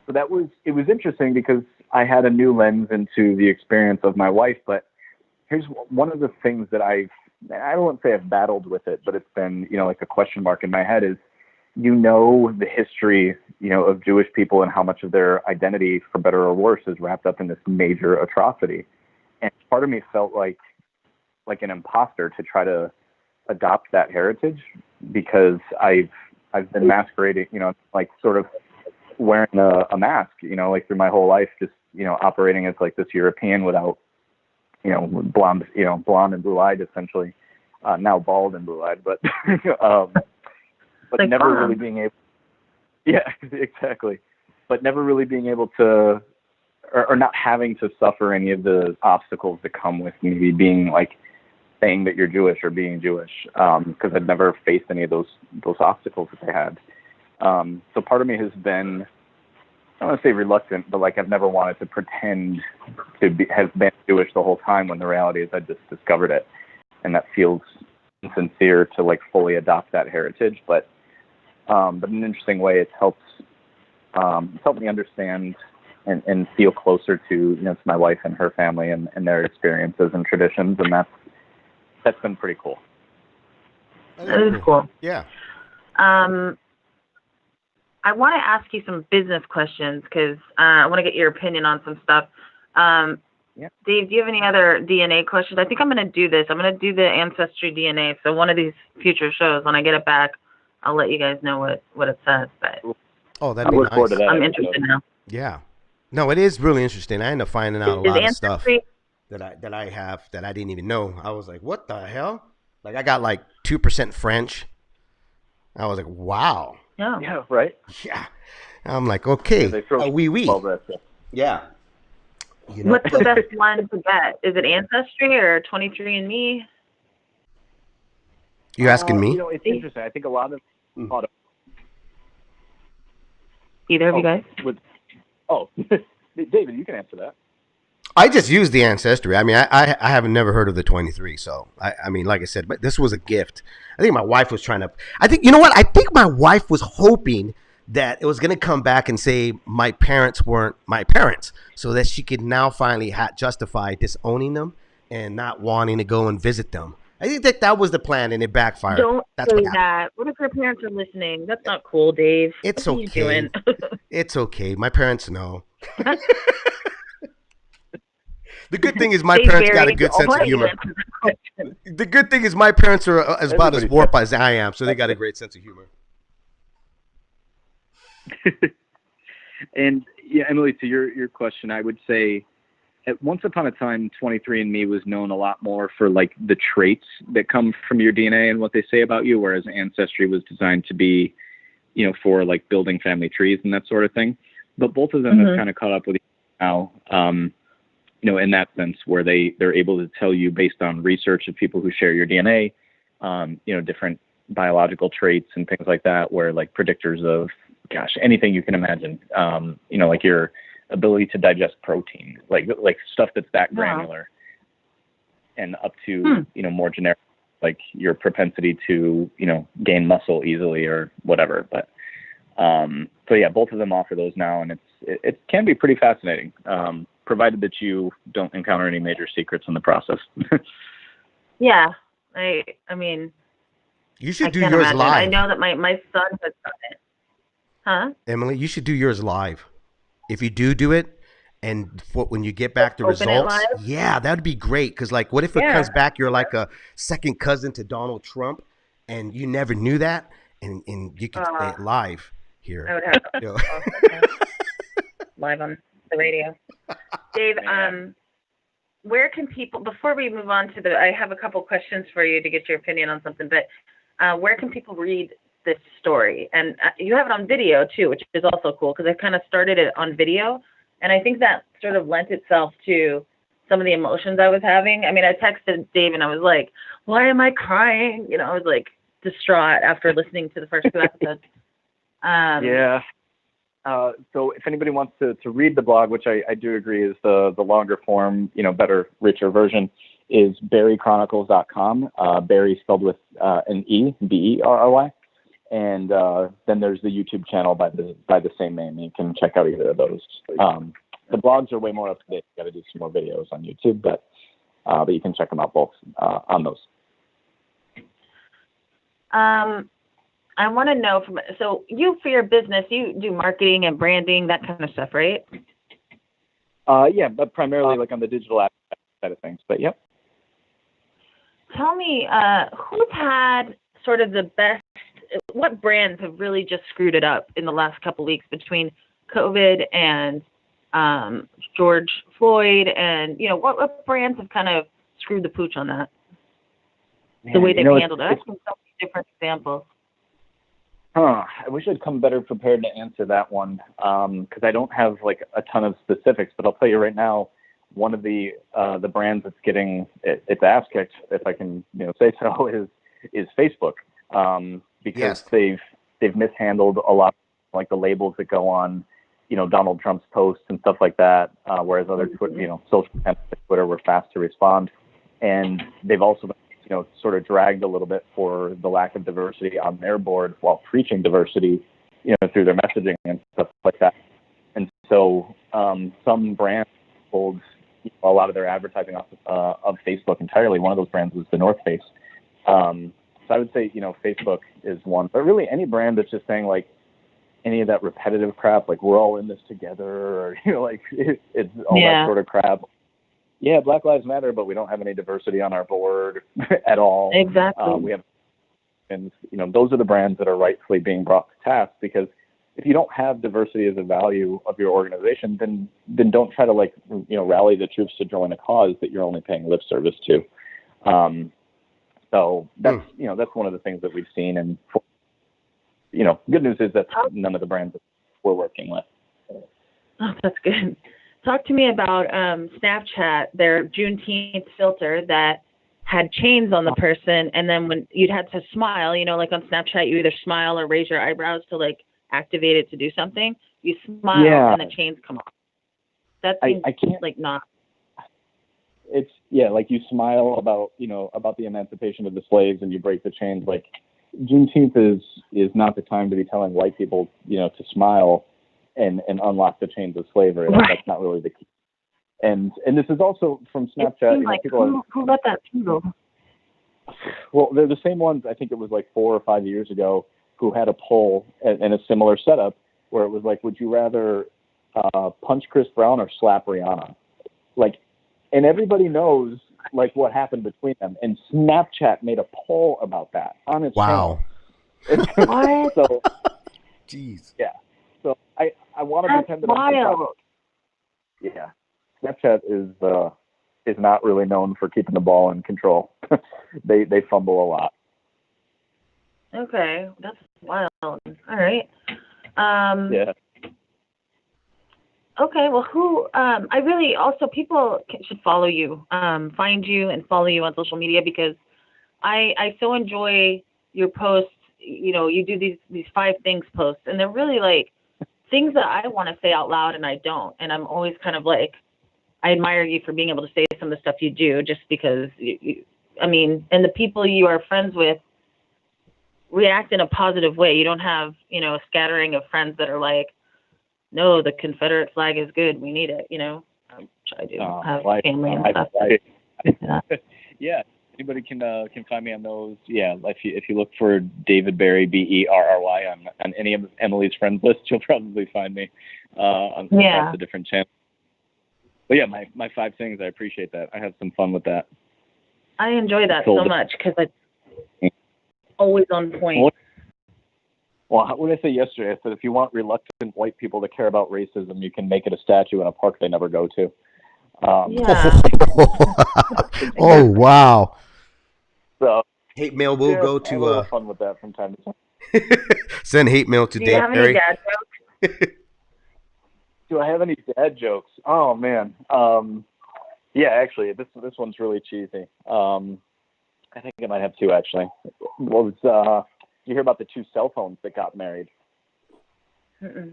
So it was interesting because I had a new lens into the experience of my wife. But here's one of the things that I don't want to say I've battled with it, but it's been, like a question mark in my head is, the history, of Jewish people and how much of their identity, for better or worse, is wrapped up in this major atrocity. And part of me felt like an imposter to try to adopt that heritage, because I've been masquerading, like sort of wearing a mask, like through my whole life, just, operating as like this European without, blonde and blue-eyed, essentially, now bald and blue-eyed, but, but like never Mom. really being able, yeah, exactly. But never really being able to, or not having to suffer any of the obstacles that come with maybe being like saying that you're Jewish or being Jewish, because I'd never faced any of those obstacles that they had. So part of me has been, I don't want to say reluctant, but like I've never wanted to pretend to have been Jewish the whole time, when the reality is I just discovered it, and that feels insincere to like fully adopt that heritage. But in an interesting way, it's helped me understand and feel closer to my wife and her family and their experiences and traditions, and that's been pretty cool. That is cool. Yeah. I want to ask you some business questions because I want to get your opinion on some stuff. Yeah. Dave, do you have any other DNA questions? I think I'm going to do this. I'm going to do the Ancestry DNA. So one of these future shows, when I get it back, I'll let you guys know what it says. But that'd be look forward to nice. that. I'm interested now. Yeah. No, it is really interesting. I ended up finding out a lot of stuff Ancestry that I have that I didn't even know. I was like, what the hell? Like I got like 2% French. I was like, wow. Yeah, right. Yeah. I'm like, okay. Oui. Yeah. What's the best one to get? Is it Ancestry or 23andMe? You asking me? It's interesting. I think a lot of Either of you guys? David, you can answer that. I just used the Ancestry. I mean, I haven't never heard of the 23. So I mean, like I said, but this was a gift. I think my wife was trying to. I think you know what? I think my wife was hoping that it was going to come back and say my parents weren't my parents, so that she could now finally justify disowning them and not wanting to go and visit them. I think that was the plan, and it backfired. Don't say that. What if her parents are listening? That's not cool, Dave. It's what are you okay. doing? It's okay. My parents know. The good thing is my parents got a good sense of humor. The good thing is my parents are about as warped as I am, so they got a great sense of humor. And yeah, Emily, to your question, I would say once upon a time, 23andMe was known a lot more for like the traits that come from your DNA and what they say about you, whereas Ancestry was designed to be, for like building family trees and that sort of thing. But both of them have kind of caught up with each other now, in that sense, where they're able to tell you based on research of people who share your DNA, different biological traits and things like that, where like predictors of, anything you can imagine, like your ability to digest protein, like stuff that's that granular, and up to, more generic, like your propensity to, gain muscle easily or whatever. But, so yeah, both of them offer those now, and it can be pretty fascinating, provided that you don't encounter any major secrets in the process. Yeah. I mean, you should do yours live. I know that my son has done it. Huh? Emily, you should do yours live. If you do it, and when you get back the results, yeah, that'd be great. Because like, what if it comes back, you're like a second cousin to Donald Trump, and you never knew that, and you could say it live here. I would have live on the radio. Dave, where can people, before we move on to I have a couple questions for you to get your opinion on something, but where can people read this story? And you have it on video too, which is also cool, because I kind of started it on video, and I think that sort of lent itself to some of the emotions I was having. I mean, I texted Dave and I was like, why am I crying? I was like distraught after listening to the first two episodes. Yeah. So if anybody wants to read the blog, which I do agree is the longer form, better, richer version, is berrychronicles.com. Berry spelled with an E, Berry. and then there's the YouTube channel by the same name. You can check out either of those. The blogs are way more up to date. Got to do some more videos on YouTube, but you can check them out both on those. I want to know so you, for your business, you do marketing and branding, that kind of stuff, right? Yeah, but primarily like on the digital app side of things. But yep. Tell me, who's had sort of the best? What brands have really just screwed it up in the last couple of weeks between COVID and George Floyd, and what brands have kind of screwed the pooch on that? The way they've handled it. I've seen so many different examples. I wish I'd come better prepared to answer that one, because I don't have like a ton of specifics. But I'll tell you right now, one of the brands that's getting its ass kicked, if I can say so, is Facebook, because they've mishandled a lot, like the labels that go on Donald Trump's posts and stuff like that, whereas other social channels like Twitter were fast to respond, and they've also been sort of dragged a little bit for the lack of diversity on their board while preaching diversity, through their messaging and stuff like that. And so some brands pulled a lot of their advertising off of Facebook entirely. One of those brands was the North Face. So I would say, Facebook is one, but really any brand that's just saying like any of that repetitive crap, like we're all in this together, or, it's all that sort of crap. Yeah, Black Lives Matter, but we don't have any diversity on our board at all. Exactly. We have, and those are the brands that are rightfully being brought to task, because if you don't have diversity as a value of your organization, then don't try to rally the troops to join a cause that you're only paying lip service to. So that's that's one of the things that we've seen, and good news is that none of the brands that we're working with. Oh, that's good. Talk to me about Snapchat, their Juneteenth filter that had chains on the person, and then when you'd had to smile, like on Snapchat, you either smile or raise your eyebrows to activate it to do something. You smile and the chains come off. That seems I can't not. It's like you smile about about the emancipation of the slaves, and you break the chains. Like Juneteenth is not the time to be telling white people to smile and unlock the chains of slavery. Right. That's not really the key. And this is also from Snapchat. Who let that through? Well, they're the same ones. I think it was 4 or 5 years ago, who had a poll and a similar setup where it was like, would you rather punch Chris Brown or slap Rihanna? And everybody knows what happened between them. And Snapchat made a poll about that on its channel. What? So, jeez. Yeah. So I want to pretend that wild. Yeah. Snapchat is not really known for keeping the ball in control. They fumble a lot. Okay, that's wild. All right. Yeah. Okay, well, I really also, people should follow you, find you and follow you on social media, because I so enjoy your posts. You do these 5 things posts, and they're really things that I want to say out loud and I don't. And I'm always kind of I admire you for being able to say some of the stuff you do, just because and the people you are friends with react in a positive way. You don't have, a scattering of friends that are no, the Confederate flag is good, we need it, I do have family and stuff. Yeah, anybody can find me on those. Yeah, if you look for David Berry, Berry on any of Emily's friends list, you'll probably find me on lots of different channels. But yeah, my 5 things, I appreciate that. I have some fun with that. I enjoy that so much, because it's always on point. Well, what did I say yesterday? I said, if you want reluctant white people to care about racism, you can make it a statue in a park they never go to. Yeah. Oh, wow. So hate mail will go to. I have a little fun with that from time to time. Send hate mail to Do you have any dad jokes? Do I have any dad jokes? Oh man. Yeah, actually, this one's really cheesy. I think I might have 2 actually. What was you hear about the 2 cell phones that got married? Mm-mm.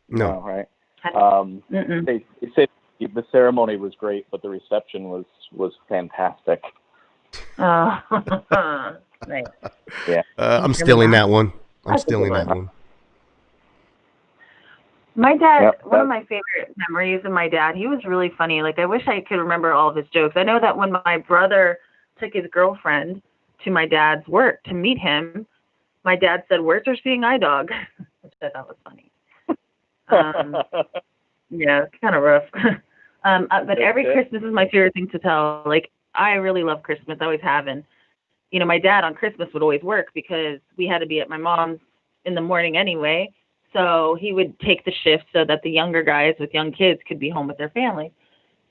No. Right. Mm-mm. They say the ceremony was great, but the reception was fantastic. Right. Yeah. I'm Hear me stealing now? that one. I'm That's a good stealing that one. one. My dad, Yep. one of my favorite memories of my dad, he was really funny. Like, I wish I could remember all of his jokes. I know that when my brother took his girlfriend to my dad's work to meet him, my dad said, "Where's her seeing eye dog?" Which I thought was funny. Um, yeah, it's kind of rough. But every Christmas is my favorite thing to tell. Like, I really love Christmas. I always have. And, you know, my dad on Christmas would always work because we had to be at my mom's in the morning anyway. So he would take the shift so that the younger guys with young kids could be home with their family.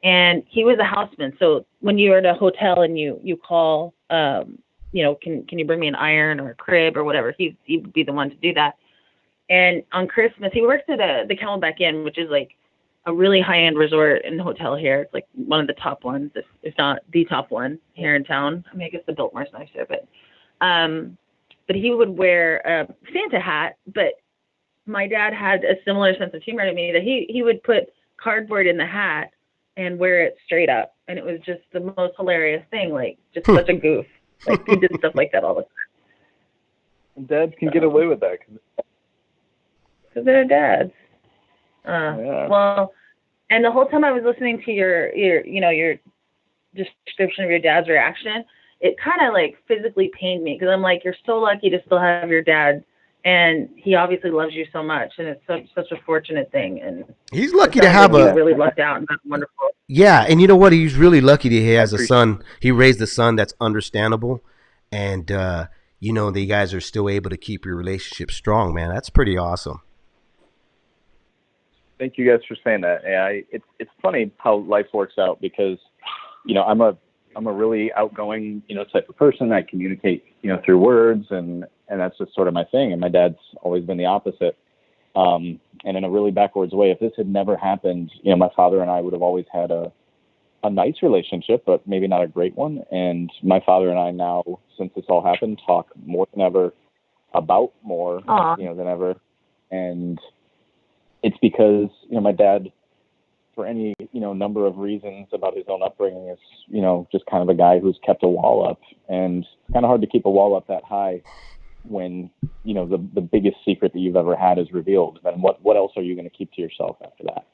And he was a houseman. So when you're at a hotel and you call, you know, can you bring me an iron or a crib or whatever, he would be the one to do that. And on Christmas, he works at the Camelback Inn, which is like a really high end resort and hotel here. It's like one of the top ones, if not the top one here in town. I mean, I guess the Biltmore's nicer, but he would wear a Santa hat. But my dad had a similar sense of humor to me that he would put cardboard in the hat and wear it straight up, and it was just the most hilarious thing. Like, just such a goof. Like, he did stuff like that all the time. And dads can get away with that. Because they're dads. Yeah. Well, and the whole time I was listening to your description of your dad's reaction, it kind of like physically pained me because I'm like, you're so lucky to still have your dad, and he obviously loves you so much, and it's such a fortunate thing. And He's lucky to have like really lucked out, and that's wonderful. Yeah, and you know what? He's really lucky that he has a son. He raised a son that's understandable, and you know, the guys are still able to keep your relationship strong, man. That's pretty awesome. Thank you guys for saying that. Yeah, it's funny how life works out because, you know, I'm a really outgoing, you know, type of person. I communicate, you know, through words, and that's just sort of my thing. And my dad's always been the opposite. And in a really backwards way, if this had never happened, you know, my father and I would have always had a nice relationship, but maybe not a great one. And my father and I now, since this all happened, talk more than ever about more, you know, than ever. And it's because, you know, my dad, for any, you know, number of reasons about his own upbringing, is, you know, just kind of a guy who's kept a wall up. And it's kind of hard to keep a wall up that high when, you know, the biggest secret that you've ever had is revealed. Then what else are you going to keep to yourself after that?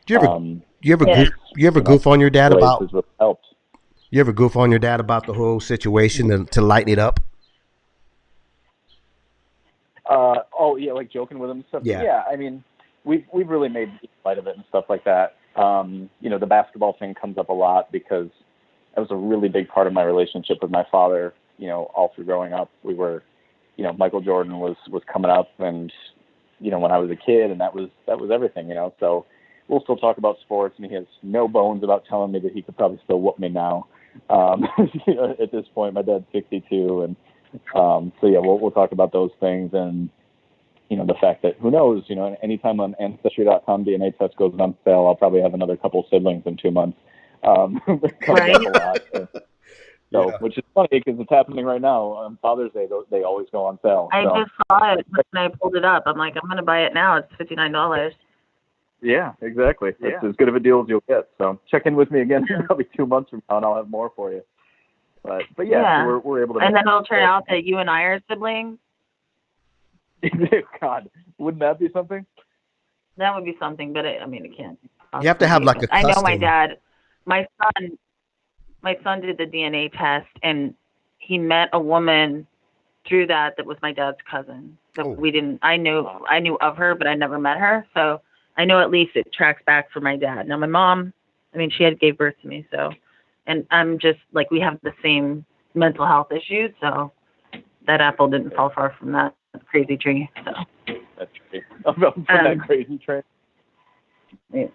Do you ever goof on your dad about? Really helped. You ever goof on your dad about the whole situation to lighten it up? Oh yeah, like joking with him and stuff. Yeah, I mean, we've really made light of it and stuff like that. You know, the basketball thing comes up a lot because that was a really big part of my relationship with my father. You know, all through growing up, we were, you know, Michael Jordan was coming up, and, you know, when I was a kid, and that was everything, you know. So we'll still talk about sports, and he has no bones about telling me that he could probably still whoop me now. You know, at this point, my dad's 62, and so yeah, we'll talk about those things, and, you know, the fact that, who knows, you know, anytime on Ancestry.com DNA test goes on sale, I'll probably have another couple siblings in 2 months. Right. Up a lot. So, yeah. Which is funny because it's happening right now on Father's Day. They always go on sale. I just saw it when I pulled it up. I'm like, I'm gonna buy it now. It's $59. Yeah, exactly. That's as good of a deal as you'll get. So check in with me again probably 2 months from now, and I'll have more for you. But yeah. So we're able to. And then it'll turn out that you and I are siblings. God, wouldn't that be something? That would be something, but I mean, it can't. You have to have like a custom. I know my dad. My son did the DNA test, and he met a woman through that was my dad's cousin. So we didn't. I knew of her, but I never met her. So I know at least it tracks back for my dad. Now my mom, I mean, she gave birth to me, so, and I'm just like, we have the same mental health issues, so that apple didn't fall far from that crazy tree. So that's true. From that crazy tree.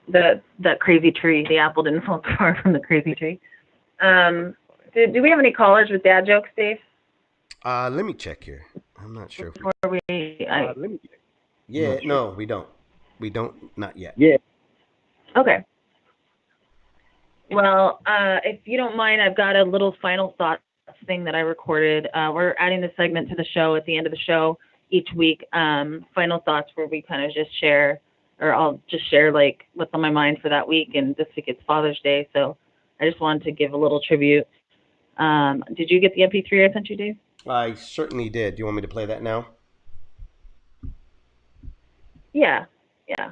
That crazy tree. The apple didn't fall far from the crazy tree. Do we have any callers with dad jokes, Dave? Let me check here. I'm not sure. Let me check. Yeah, no, we don't. We don't, not yet. Yeah. Okay. Well, if you don't mind, I've got a little final thoughts thing that I recorded. We're adding this segment to the show at the end of the show each week. Final thoughts where we kind of just share, or I'll just share like what's on my mind for that week. And this week it's Father's Day, so I just wanted to give a little tribute. Did you get the MP3 I sent you, Dave? I certainly did. Do you want me to play that now? Yeah, yeah.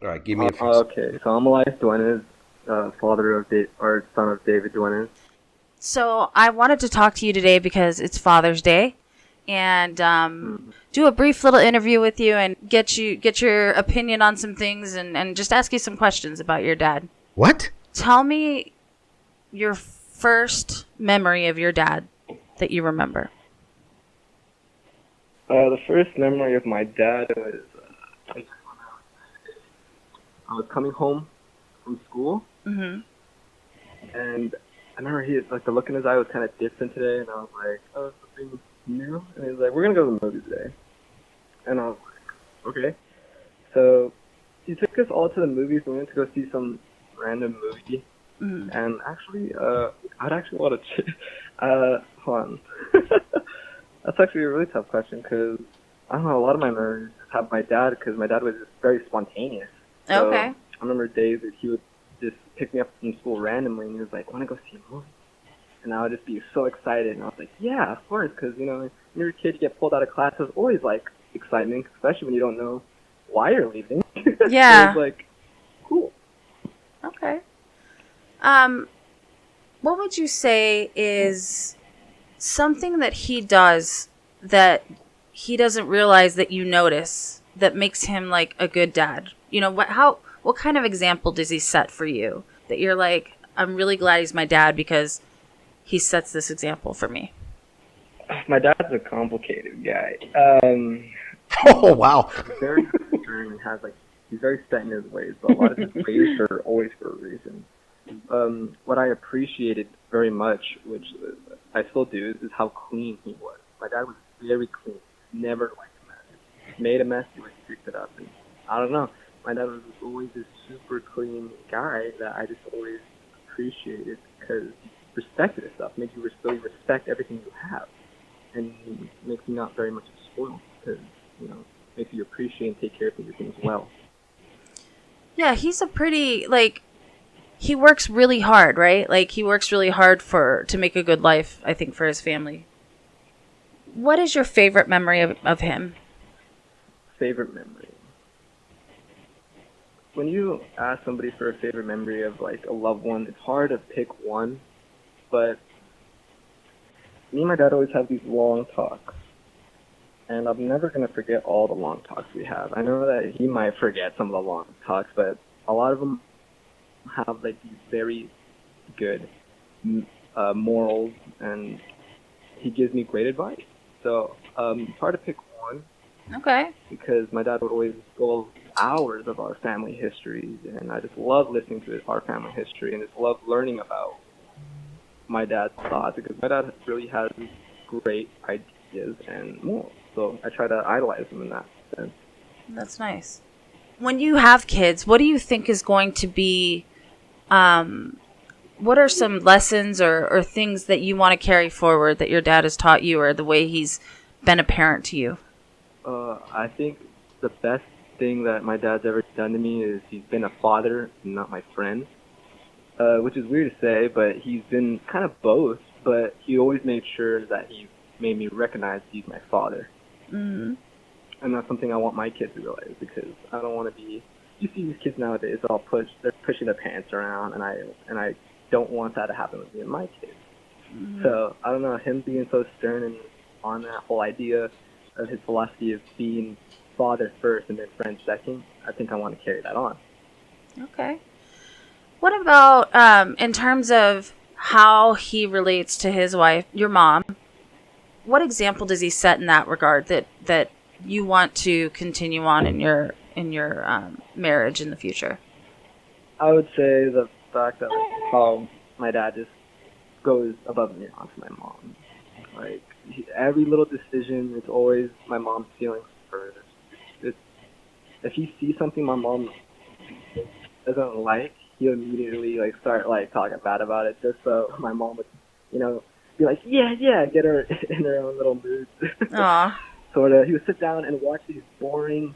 All right, give me a few. Okay, so I'm Elias Duenas, father of or son of David Duenas. So I wanted to talk to you today because it's Father's Day, and Mm. do a brief little interview with you and get your opinion on some things and just ask you some questions about your dad. What? Tell me your first memory of your dad that you remember. The first memory of my dad was I was coming home from school, Mm-hmm. and I remember the look in his eye was kind of different today, and I was like, oh, something new? And he was like, we're gonna go to the movies today. And I was like, okay. So he took us all to the movies, and we went to go see some random movie. Mm-hmm. And actually, I'd actually want to. Hold on. That's actually a really tough question because I don't know. A lot of my memories have my dad because my dad was just very spontaneous. So Okay. I remember days that he would just pick me up from school randomly and he was like, "Want to go see a movie?" And I would just be so excited. And I was like, "Yeah, of course," because when you're a kid, you get pulled out of class. There's always like excitement, especially when you don't know why you're leaving. Yeah. It was like cool. Okay. What would you say is something that he does that he doesn't realize that you notice that makes him like a good dad? What kind of example does he set for you that you're like, I'm really glad he's my dad because he sets this example for me? My dad's a complicated guy. Oh wow. He's very stern and he's very set in his ways, but a lot of his ways are always for a reason. What I appreciated very much, which I still do, is how clean he was. My dad was very clean, never liked a mess. Made a mess, he would fix it up. And I don't know, my dad was always this super clean guy that I just always appreciated because he respected his stuff, made you really respect everything you have, and makes you not very much spoiled because makes you appreciate and take care of your things well. Yeah, he's a pretty he works really hard, right? Like he works really hard to make a good life, I think, for his family. What is your favorite memory of him? Favorite memory. When you ask somebody for a favorite memory of like a loved one, it's hard to pick one, but me and my dad always have these long talks. And I'm never going to forget all the long talks we have. I know that he might forget some of the long talks, but a lot of them have like these very good morals, and he gives me great advice. So it's hard to pick one Okay. because my dad would always go hours of our family histories, and I just love listening to our family history and just love learning about my dad's thoughts because my dad really has great ideas and morals. So I try to idolize him in that sense. That's nice. When you have kids, what do you think is going to be, what are some lessons or things that you want to carry forward that your dad has taught you or the way he's been a parent to you? I think the best thing that my dad's ever done to me is he's been a father, not my friend, which is weird to say, but he's been kind of both, but he always made sure that he made me recognize he's my father. Mm-hmm. And that's something I want my kids to realize because I don't want to be. You see these kids nowadays, they're pushing their pants around, and I don't want that to happen with me and my kids. Mm-hmm. So I don't know, him being so stern and on that whole idea of his philosophy of being father first and then friend second, I think I want to carry that on. Okay. What about in terms of how he relates to his wife, your mom? What example does he set in that regard that you want to continue on in your marriage in the future? I would say the fact that how my dad just goes above and beyond for my mom. Like every little decision, it's always my mom's feelings first. If he sees something my mom doesn't like, he'll immediately start talking bad about it, just so my mom would, be like, yeah, get her in her own little mood. Aw. Sort of. He would sit down and watch these boring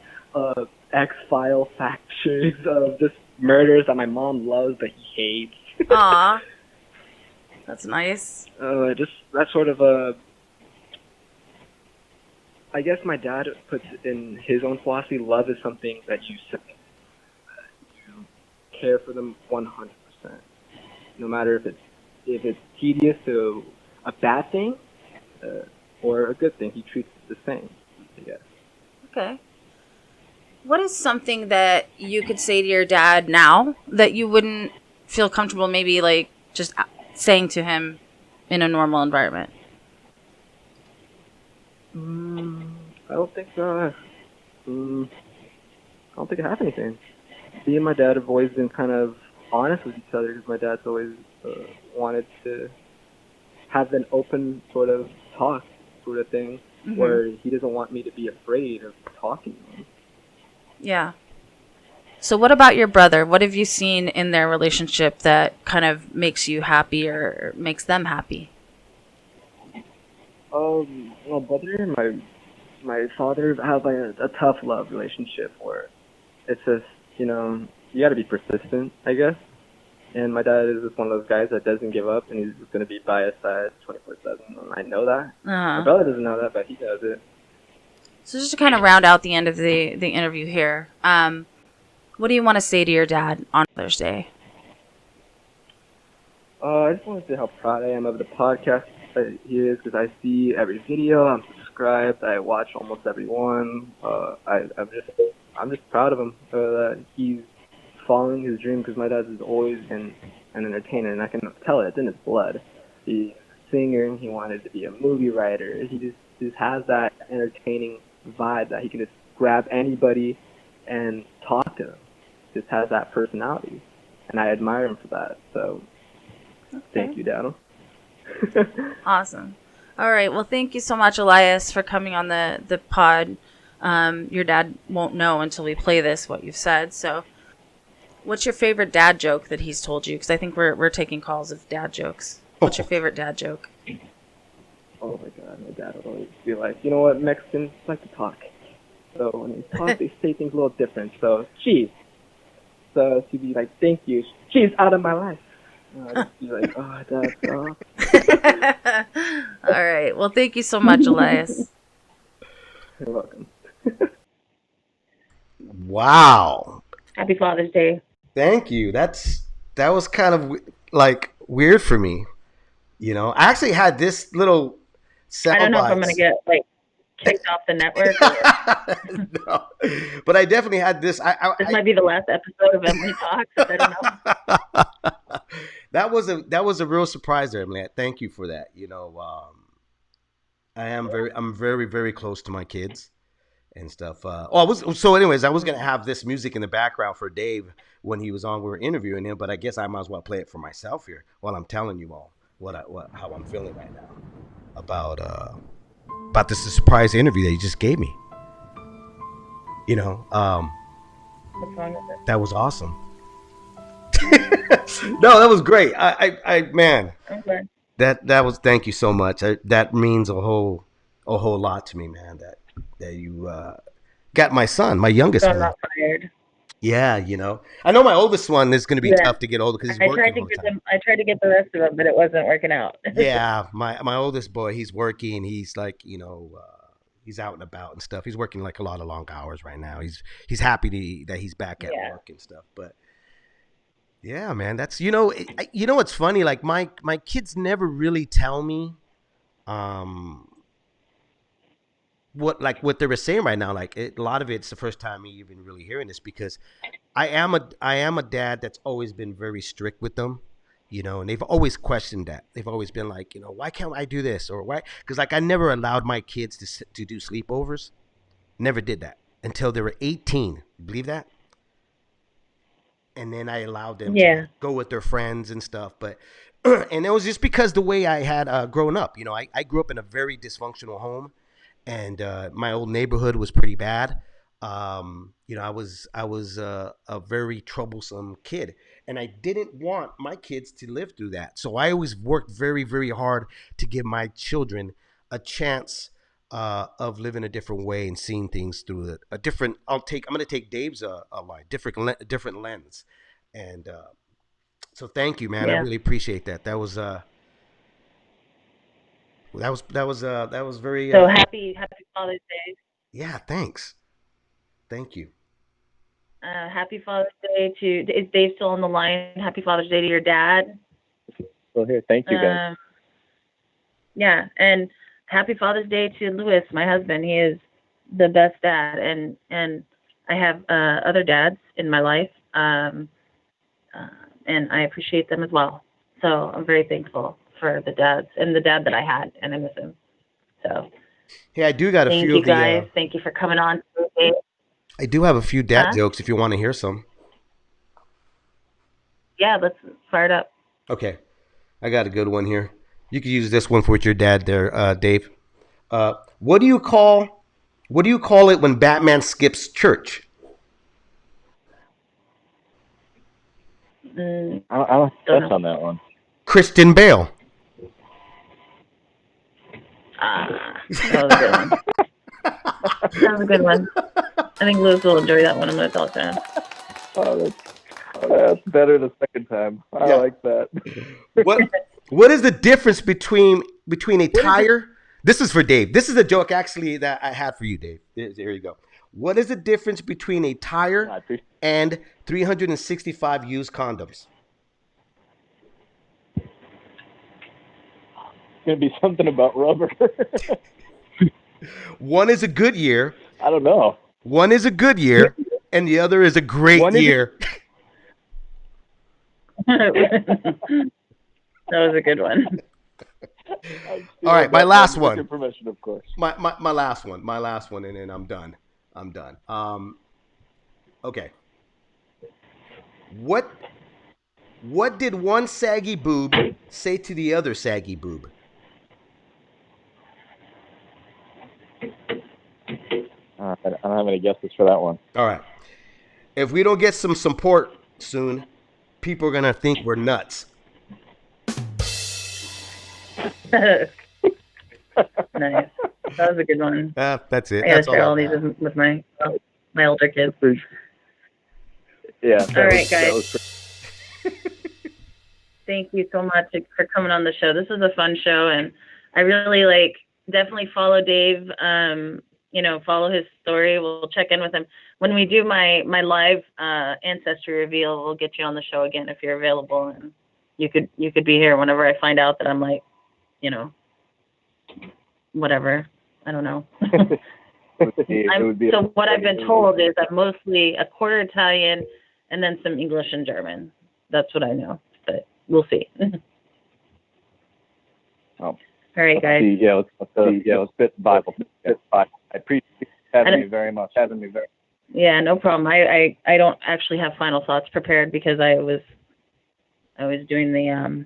X-File factions of just murders that my mom loves but he hates. Aw. That's nice. Just that sort of I guess my dad puts in his own philosophy. Love is something that you submit. You care for them 100%, no matter if it's tedious to a bad thing uh, or a good thing. He treats it the same. I guess. Okay. What is something that you could say to your dad now that you wouldn't feel comfortable maybe like just saying to him in a normal environment? Mm, I don't think. Mm, I don't think I have anything. Me and my dad have always been kind of honest with each other because my dad's always wanted to have an open sort of talk sort of thing Hmm. where he doesn't want me to be afraid of talking to him. Yeah. So what about your brother? What have you seen in their relationship that kind of makes you happy or makes them happy? My brother and my father have like a tough love relationship where it's just you got to be persistent, I guess. And my dad is just one of those guys that doesn't give up, and he's just gonna be by his side 24/7. And I know that. My Uh-huh. brother doesn't know that, but he does it. So just to kind of round out the end of the interview here, what do you want to say to your dad on Mother's Day? I just want to say how proud I am of the podcast that he is because I see every video. I'm subscribed. I watch almost every one. I'm just proud of him that he's following his dream because my dad has always been an entertainer, and I can tell it. It's in his blood. He's a singer, and he wanted to be a movie writer. He just has that entertaining vibe that he can just grab anybody and talk to them. Just has that personality, and I admire him for that. So Okay. thank you, Dad. Awesome. All right. Well, thank you so much, Elias, for coming on the pod. Your dad won't know until we play this what you've said. So, what's your favorite dad joke that he's told you? Because I think we're taking calls of dad jokes. What's your favorite dad joke? Oh my God, my dad would always be like, you know what, Mexicans like to talk. So when they talk, they say things a little different. So, cheese. So she'd be like, thank you. Cheese out of my life. I'd just be like, oh, Dad, stop. All right. Well, thank you so much, Elias. You're welcome. Wow. Happy Father's Day. Thank you. That was kind of like weird for me. I actually had this little I don't sound know if I'm gonna bites. get like kicked off the network or what. No, but I definitely had this. This might be the last episode of Emily Talks. I don't know. That was a real surprise there, man. Thank you for that. I'm very very close to my kids and stuff. I was gonna have this music in the background for Dave when he was on. We were interviewing him, but I guess I might as well play it for myself here while I'm telling you all how I'm feeling right now about this surprise interview that he just gave me. You know, um, What's wrong with it? that was awesome. No, that was great. Man, Okay. that was. Thank you so much. That means a whole lot to me, man. That you got my son, my So youngest I'm one. not fired. Yeah, I know my oldest one is going to be Yeah. tough to get older because he's I tried working to all the get time. them. I tried to get the rest of them, but it wasn't working out. Yeah, my oldest boy, he's working. He's like, he's out and about and stuff. He's working like a lot of long hours right now. He's happy that he's back at Yeah. work and stuff. But yeah, man, that's what's funny. Like my kids never really tell me um what they were saying right now. Like a lot of it's the first time me even really hearing this because I am a dad that's always been very strict with them, and they've always questioned that. They've always been like, why can't I do this or why? Because like I never allowed my kids to do sleepovers. Never did that until they were 18. You believe that? And then I allowed them to like Yeah. go with their friends and stuff. But and it was just because the way I had grown up. I grew up in a very dysfunctional home, and my old neighborhood was pretty bad. I was a very troublesome kid, and I didn't want my kids to live through that. So I always worked very, very hard to give my children a chance of living a different way and seeing things through a different. I'm going to take Dave's a line, different lens, and so thank you, man. I Yeah. really appreciate that. That was. That was very So happy Father's Day. yeah. Thanks. Thank you. Happy Father's Day to is Dave still on the line? Happy Father's Day to your dad. So here, thank you guys. Yeah, and happy Father's Day to Louis, my husband. He is the best dad, and I have other dads in my life, and I appreciate them as well. So I'm very thankful for the dads and the dad that I had, and I miss him. So Hey, I do got a thank few you of the. guys. Thank you for coming on today. I do have a few dad Huh? jokes if you want to hear some. Yeah, let's fire it up. Okay, I got a good one here. You could use this one for your dad there, Dave. What do you call it when Batman skips church? I don't Don't touch know. on that one. Kristen Bale. That was a good one. That was a good one. I think Louis will enjoy that one. I'm going to tell Sam. That's better the second time. I Yeah. like that. What is the difference between a tire? This is for Dave. This is a joke actually that I had for you, Dave. There you go. What is the difference between a tire and 365 used condoms? It's gonna be something about rubber. One is a good year. I don't know. One is a good year, and the other is a great year. That was a good one. All right, my last one. With your permission, of course. My last one. My last one, and then I'm done. Okay. What did one saggy boob say to the other saggy boob? I don't have any guesses for that one. All right. If we don't get some support soon, people are gonna think we're nuts. Nice. That was a good one. That's it. I gotta That's all share I all these got. with my older kids. Yeah. All right, guys. Thank you so much for coming on the show. This was a fun show, and I really definitely follow Dave. Follow his story. We'll check in with him when we do my live ancestry reveal. We'll get you on the show again if you're available, and you could be here whenever I find out that I'm whatever. I don't know. So what I've been told is I'm mostly a quarter Italian and then some English and German. That's what I know, but we'll see. All right, guys. Let's spit Bible. I appreciate you having me very much. Yeah, no problem. I don't actually have final thoughts prepared because I was doing the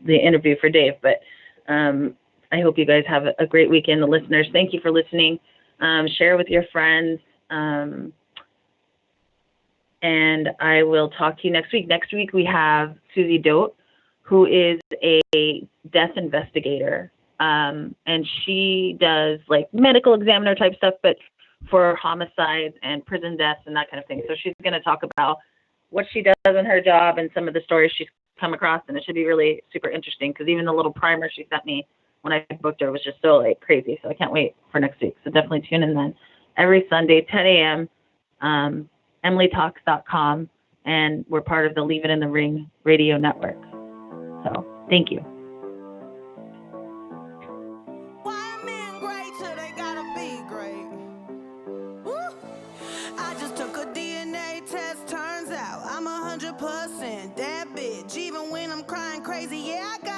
interview for Dave, but I hope you guys have a great weekend. The listeners, thank you for listening. Share with your friends. And I will talk to you next week. Next week we have Susie Dote, who is a death investigator. And she does medical examiner type stuff, but for homicides and prison deaths and that kind of thing. So she's going to talk about what she does in her job and some of the stories she's come across. And it should be really super interesting because even the little primer she sent me when I booked her was just so crazy. So I can't wait for next week. So definitely tune in then. Every Sunday, 10 a.m., emilytalks.com. And we're part of the Leave It in the Ring radio network. So thank you. I just took a DNA test, turns out I'm 100% that bitch. Even when I'm crying crazy, yeah, I got